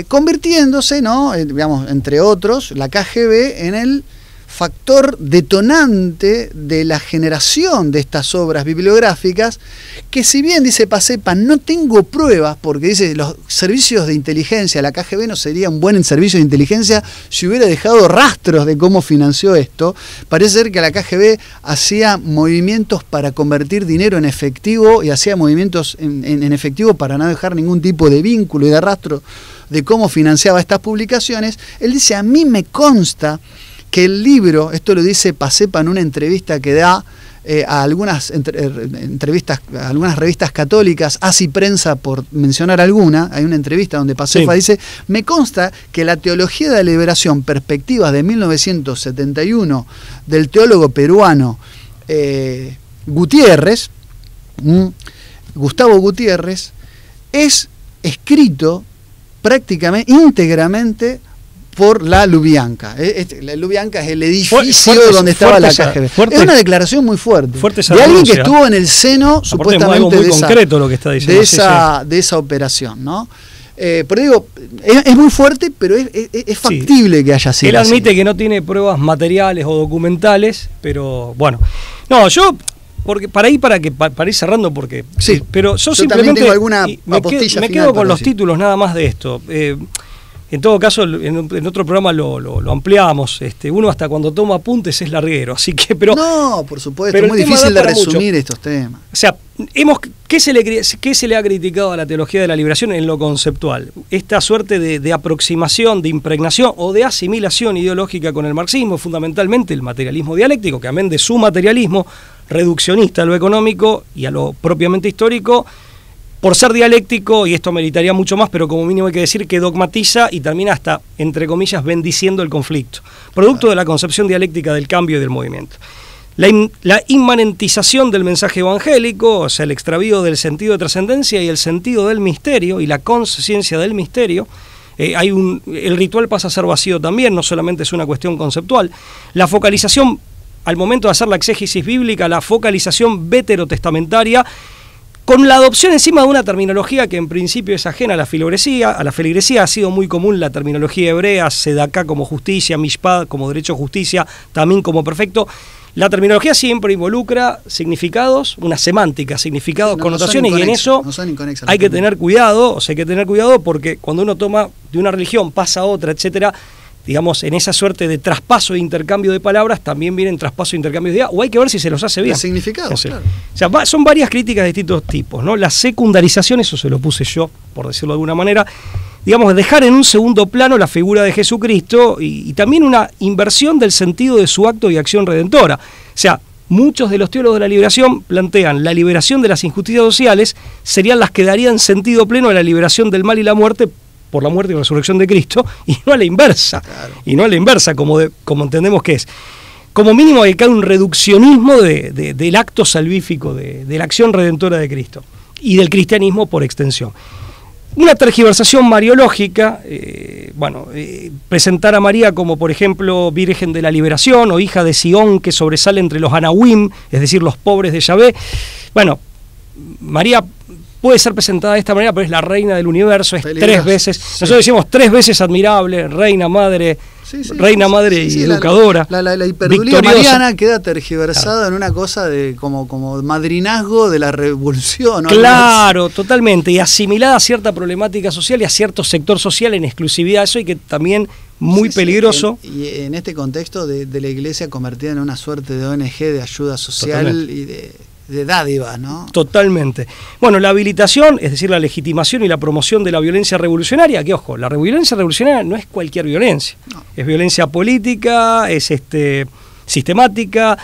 Convirtiéndose, ¿no? Digamos, entre otros, la KGB en el factor detonante de la generación de estas obras bibliográficas, que si bien dice Pacepa, no tengo pruebas, porque dice los servicios de inteligencia, la KGB no sería un buen servicio de inteligencia si hubiera dejado rastros de cómo financió esto. Parece ser que la KGB hacía movimientos para convertir dinero en efectivo y hacía movimientos en efectivo para no dejar ningún tipo de vínculo y de rastro de cómo financiaba estas publicaciones. Él dice, a mí me consta que el libro, esto lo dice Pacepa en una entrevista que da a algunas entrevistas, a algunas revistas católicas, Así Prensa, por mencionar alguna, hay una entrevista donde Pacepa dice, me consta que la teología de la liberación, perspectivas de 1971, del teólogo peruano Gutiérrez, Gustavo Gutiérrez, es escrito prácticamente, íntegramente, por la Lubyanka. La Lubyanka es el edificio donde estaba la KGB. Es una declaración muy fuerte de alguien que estuvo en el seno, supuestamente, muy concreto lo que está diciendo, de esa operación, ¿no? Pero digo, es muy fuerte, pero es factible que haya sido. Él admite que no tiene pruebas materiales o documentales, pero bueno. No, yo, porque para ir cerrando, porque pero yo simplemente tengo alguna me quedo con los títulos nada más de esto. En todo caso, en otro programa lo ampliamos. Uno hasta cuando toma apuntes es larguero, así que... No, por supuesto, es muy difícil de resumir estos temas. O sea, ¿qué se le ha criticado a la teología de la liberación en lo conceptual? Esta suerte de aproximación, de impregnación o de asimilación ideológica con el marxismo, fundamentalmente el materialismo dialéctico, que amén de su materialismo reduccionista a lo económico y a lo propiamente histórico, por ser dialéctico, y esto meritaría mucho más, pero como mínimo hay que decir que dogmatiza y termina hasta, entre comillas, bendiciendo el conflicto, producto de la concepción dialéctica del cambio y del movimiento. La inmanentización del mensaje evangélico, o sea, el extravío del sentido de trascendencia y el sentido del misterio y la conciencia del misterio. El ritual pasa a ser vacío también, no solamente es una cuestión conceptual. La focalización, al momento de hacer la exégesis bíblica, la focalización veterotestamentaria, con la adopción encima de una terminología que en principio es ajena a la feligresía. A la feligresía ha sido muy común la terminología hebrea, sedaká como justicia, mishpat como derecho a justicia, tamín como perfecto. La terminología siempre involucra significados, una semántica, significados, connotaciones, y en eso hay que tener cuidado, porque cuando uno toma de una religión, pasa a otra, etcétera, digamos, en esa suerte de traspaso e intercambio de palabras, también vienen traspaso e intercambio de ideas, o hay que ver si se los hace bien. El significado, claro. O sea, son varias críticas de distintos tipos, ¿no? La secundarización, eso se lo puse yo, por decirlo de alguna manera, digamos, dejar en un segundo plano la figura de Jesucristo y también una inversión del sentido de su acto y acción redentora. O sea, muchos de los teólogos de la liberación plantean la liberación de las injusticias sociales serían las que darían sentido pleno a la liberación del mal y la muerte por la muerte y resurrección de Cristo, y no a la inversa, claro. Y no a la inversa, como entendemos que es. Como mínimo hay que haber un reduccionismo del acto salvífico, de la acción redentora de Cristo, y del cristianismo por extensión. Una tergiversación mariológica, presentar a María como, por ejemplo, Virgen de la Liberación o hija de Sion, que sobresale entre los Anahuim, es decir, los pobres de Yahvé. Bueno, María puede ser presentada de esta manera, pero es la reina del universo, es tres veces, nosotros decimos 3 veces admirable, reina, madre, y educadora. La hiperdulía mariana queda tergiversada en una cosa de como madrinazgo de la revolución, ¿no? Claro, totalmente, y asimilada a cierta problemática social y a cierto sector social en exclusividad, eso, y que también muy peligroso. Y en este contexto de la iglesia convertida en una suerte de ONG de ayuda social. Totalmente. Y de dádiva, ¿no? Totalmente. Bueno, la habilitación, es decir, la legitimación y la promoción de la violencia revolucionaria, que ojo, la violencia revolucionaria no es cualquier violencia, no. Es violencia política, es sistemática,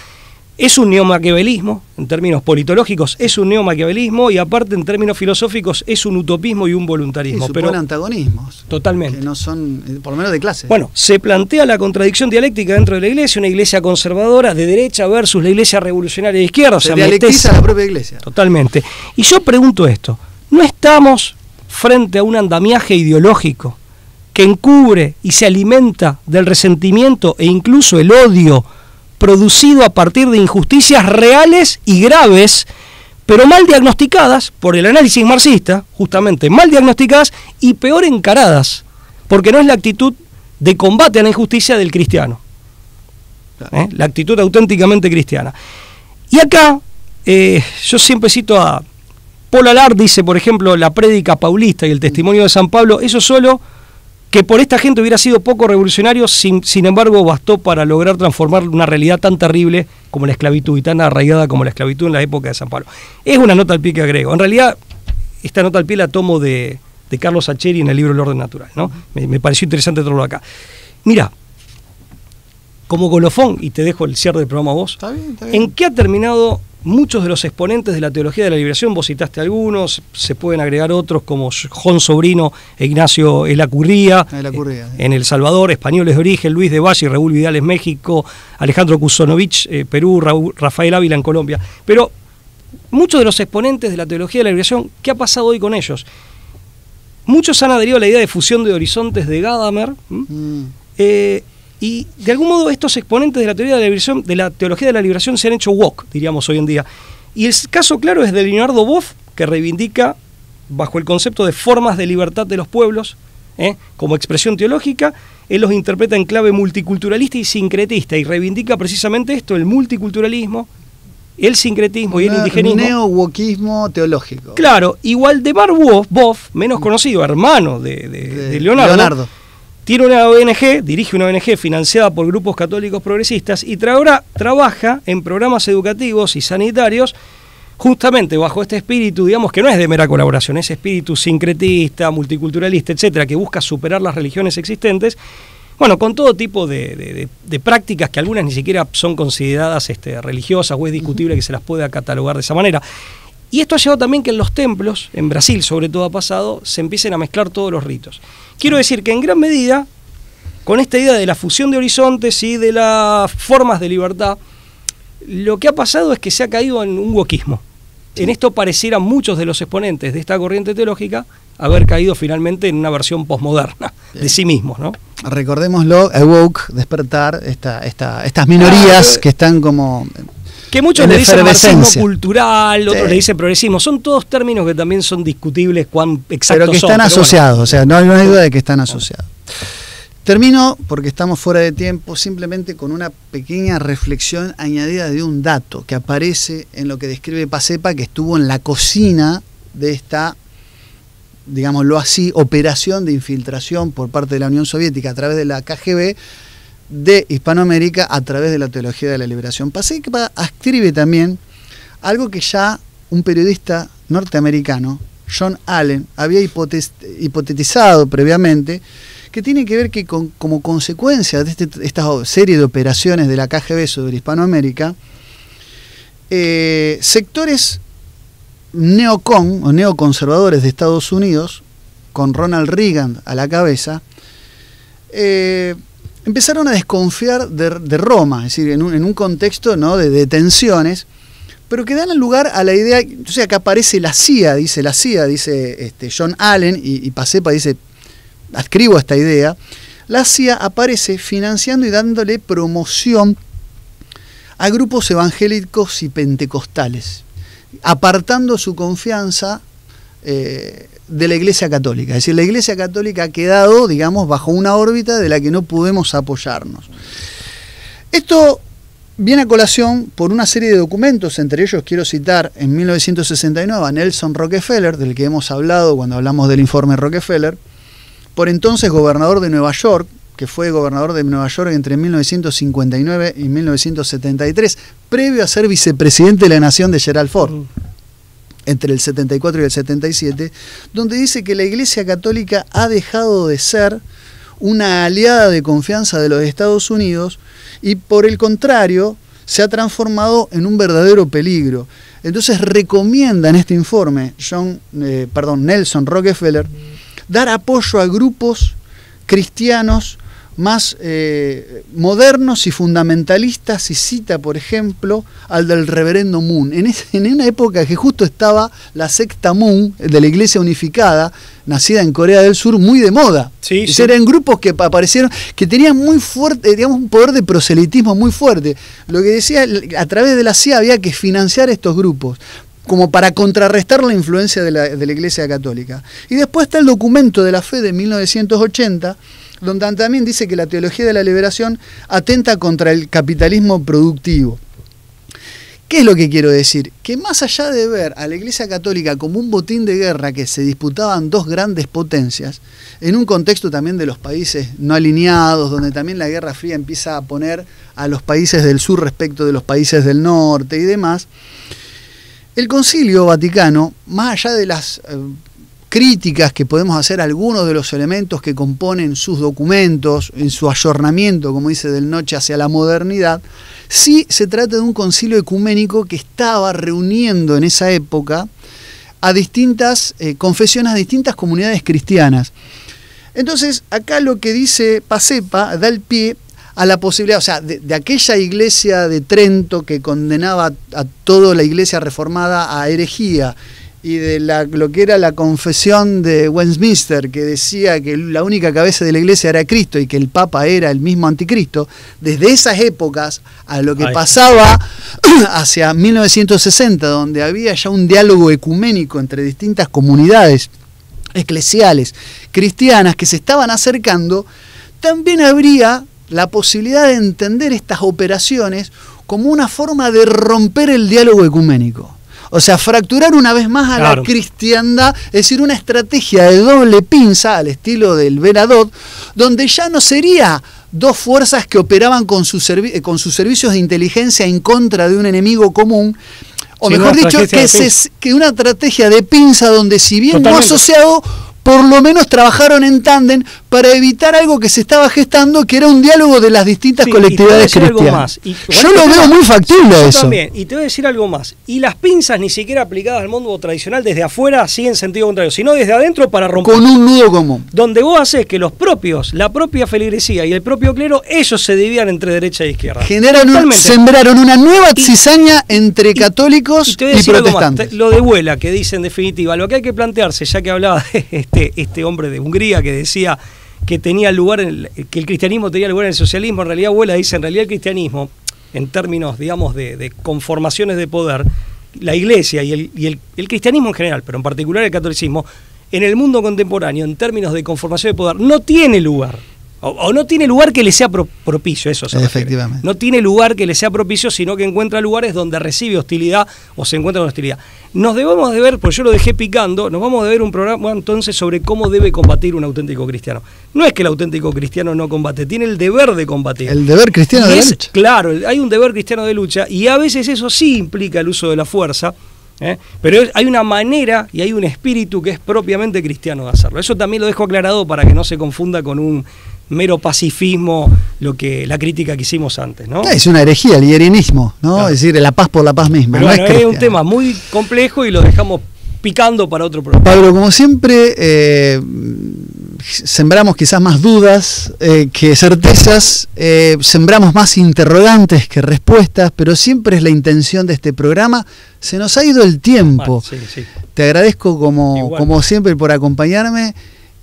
es un neomaquiavelismo, en términos politológicos es un neomaquiavelismo, y aparte en términos filosóficos es un utopismo y un voluntarismo. Y supone antagonismos. Totalmente. Que no son, por lo menos de clase. Bueno, se plantea la contradicción dialéctica dentro de la iglesia, una iglesia conservadora de derecha versus la iglesia revolucionaria de izquierda. Se dialectiza la propia iglesia. Totalmente. Y yo pregunto esto, ¿no estamos frente a un andamiaje ideológico que encubre y se alimenta del resentimiento e incluso el odio producido a partir de injusticias reales y graves, pero mal diagnosticadas por el análisis marxista, justamente mal diagnosticadas y peor encaradas, porque no es la actitud de combate a la injusticia del cristiano, la actitud auténticamente cristiana? Y acá, yo siempre cito a Paul Allard, dice, por ejemplo, la prédica paulista y el testimonio de San Pablo, eso solo, que por esta gente hubiera sido poco revolucionario, sin embargo bastó para lograr transformar una realidad tan terrible como la esclavitud y tan arraigada como la esclavitud en la época de San Pablo. Es una nota al pie que agrego. En realidad, esta nota al pie la tomo de Carlos Sacheri en el libro El orden natural, ¿no? Me pareció interesante traerlo acá. Mira, como colofón, y te dejo el cierre del programa a vos, está bien. ¿En qué ha terminado muchos de los exponentes de la teología de la liberación? Vos citaste algunos, se pueden agregar otros como Jon Sobrino e Ignacio Elacurría, en El Salvador, españoles de origen, Luis de Valle y Raúl Vidal en México, Alejandro Kuzonovich, Perú, Rafael Ávila en Colombia. Pero muchos de los exponentes de la teología de la liberación, ¿qué ha pasado hoy con ellos? Muchos han adherido a la idea de fusión de horizontes de Gadamer, y de algún modo estos exponentes de la teoría de la teología de la liberación se han hecho woke, diríamos hoy en día. Y el caso claro es de Leonardo Boff, que reivindica, bajo el concepto de formas de libertad de los pueblos, como expresión teológica, él los interpreta en clave multiculturalista y sincretista, y reivindica precisamente esto, el multiculturalismo, el sincretismo y el indigenismo. Neo-wokismo teológico. Claro, igual de Waldemar Boff, menos conocido, hermano de Leonardo, tiene una ONG, dirige una ONG financiada por grupos católicos progresistas y trabaja en programas educativos y sanitarios justamente bajo este espíritu, digamos, que no es de mera colaboración, es espíritu sincretista, multiculturalista, etcétera, que busca superar las religiones existentes, bueno, con todo tipo de prácticas que algunas ni siquiera son consideradas religiosas o es discutible que se las pueda catalogar de esa manera. Y esto ha llevado también que en los templos, en Brasil sobre todo ha pasado, se empiecen a mezclar todos los ritos. Quiero decir que en gran medida, con esta idea de la fusión de horizontes y de las formas de libertad, lo que ha pasado es que se ha caído en un wokismo. En esto parecieran muchos de los exponentes de esta corriente teológica haber caído finalmente en una versión posmoderna de sí mismos, ¿no? Recordémoslo, awoke, despertar, estas minorías que están como... Que muchos le dicen marxismo cultural, otros le dicen progresismo. Son todos términos que también son discutibles cuán exactos son. Pero que están asociados, bueno. O sea, no hay duda de que están asociados. Termino, porque estamos fuera de tiempo, simplemente con una pequeña reflexión añadida de un dato que aparece en lo que describe Pacepa, que estuvo en la cocina de esta, digámoslo así, operación de infiltración por parte de la Unión Soviética a través de la KGB de Hispanoamérica a través de la teología de la liberación. Pacepa escribe también algo que ya un periodista norteamericano, John Allen, había hipotetizado previamente, que tiene que ver que como consecuencia de esta serie de operaciones de la KGB sobre Hispanoamérica, sectores neocon o neoconservadores de Estados Unidos, con Ronald Reagan a la cabeza, empezaron a desconfiar de Roma, es decir, en un contexto, ¿no?, de tensiones, pero que dan lugar a la idea, o sea, que aparece la CIA, dice John Allen, y Pacepa dice, adscribo a esta idea, la CIA aparece financiando y dándole promoción a grupos evangélicos y pentecostales, apartando su confianza de la Iglesia Católica. Es decir, la Iglesia Católica ha quedado, digamos, bajo una órbita de la que no podemos apoyarnos. Esto viene a colación por una serie de documentos, entre ellos quiero citar en 1969 a Nelson Rockefeller, del que hemos hablado cuando hablamos del informe Rockefeller, por entonces gobernador de Nueva York, que fue gobernador de Nueva York entre 1959 y 1973, previo a ser vicepresidente de la Nación de Gerald Ford, entre el 74 y el 77, donde dice que la Iglesia Católica ha dejado de ser una aliada de confianza de los Estados Unidos y por el contrario se ha transformado en un verdadero peligro. Entonces recomienda en este informe Nelson Rockefeller dar apoyo a grupos cristianos más modernos y fundamentalistas, y cita, por ejemplo, al del reverendo Moon, en una época que justo estaba la secta Moon de la Iglesia Unificada, nacida en Corea del Sur, muy de moda. Sí, sí. Eran grupos que aparecieron, que tenían muy fuerte, digamos, un poder de proselitismo muy fuerte. Lo que decía, a través de la CIA había que financiar estos grupos, como para contrarrestar la influencia de la Iglesia Católica. Y después está el documento de la fe de 1980, donde también dice que la teología de la liberación atenta contra el capitalismo productivo. ¿Qué es lo que quiero decir? Que más allá de ver a la Iglesia Católica como un botín de guerra que se disputaban dos grandes potencias, en un contexto también de los países no alineados, donde también la Guerra Fría empieza a poner a los países del sur respecto de los países del norte y demás, el Concilio Vaticano, más allá de las críticas que podemos hacer a algunos de los elementos que componen sus documentos, en su ayornamiento, como dice, del noche hacia la modernidad, sí se trata de un concilio ecuménico que estaba reuniendo en esa época a distintas confesiones, a distintas comunidades cristianas. Entonces, acá lo que dice Pacepa da el pie a la posibilidad, o sea, de aquella iglesia de Trento que condenaba a toda la iglesia reformada a herejía, y de lo que era la confesión de Westminster, que decía que la única cabeza de la iglesia era Cristo y que el Papa era el mismo anticristo, desde esas épocas a lo que pasaba hacia 1960, donde había ya un diálogo ecuménico entre distintas comunidades eclesiales cristianas que se estaban acercando, también habría la posibilidad de entender estas operaciones como una forma de romper el diálogo ecuménico. O sea, fracturar una vez más a la cristiandad, es decir, una estrategia de doble pinza al estilo del Veradot, donde ya no sería dos fuerzas que operaban con sus servicios de inteligencia en contra de un enemigo común, o mejor dicho, que una estrategia de pinza donde, si bien no asociado, por lo menos trabajaron en tándem para evitar algo que se estaba gestando, que era un diálogo de las distintas colectividades cristianas. Yo lo veo muy factible eso. También, y te voy a decir algo más. Y las pinzas, ni siquiera aplicadas al mundo tradicional desde afuera, sí en sentido contrario, sino desde adentro para romper. Con un nudo común. Donde vos haces que los propios, la propia feligresía y el propio clero, ellos se dividan entre derecha e izquierda. Sembraron una nueva cizaña entre católicos y protestantes. Lo de Vuela, que dice en definitiva, lo que hay que plantearse, ya que hablaba de este hombre de Hungría que decía que tenía lugar que el cristianismo tenía lugar en el socialismo, en realidad Vuela dice, en realidad el cristianismo, en términos, digamos, de conformaciones de poder, la iglesia y el cristianismo en general, pero en particular el catolicismo, en el mundo contemporáneo, en términos de conformación de poder, no tiene lugar. O no tiene lugar que le sea propicio, eso se refiere. Efectivamente. No tiene lugar que le sea propicio, sino que encuentra lugares donde recibe hostilidad o se encuentra con hostilidad. Nos debemos de ver, porque yo lo dejé picando, nos vamos a ver un programa entonces sobre cómo debe combatir un auténtico cristiano. No es que el auténtico cristiano no combate, tiene el deber de combatir. El deber cristiano de la lucha. Claro, hay un deber cristiano de lucha y a veces eso sí implica el uso de la fuerza. Pero hay una manera y hay un espíritu que es propiamente cristiano de hacerlo. Eso también lo dejo aclarado para que no se confunda con un mero pacifismo, la crítica que hicimos antes, ¿no? Es una herejía, el hierinismo, ¿no? Claro. Es decir, la paz por la paz misma. Pero bueno, es un tema muy complejo y lo dejamos picando para otro programa. Pablo, como siempre, sembramos quizás más dudas que certezas, sembramos más interrogantes que respuestas, pero siempre es la intención de este programa. Se nos ha ido el tiempo. Sí. Te agradezco como siempre por acompañarme,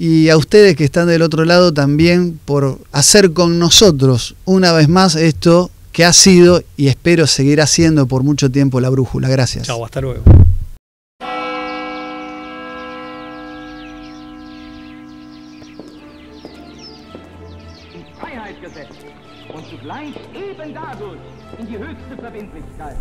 y a ustedes que están del otro lado también por hacer con nosotros una vez más esto que ha sido y espero seguirá siendo por mucho tiempo La Brújula. Gracias. Chao, hasta luego. Und zugleich eben dadurch in die höchste Verbindlichkeit.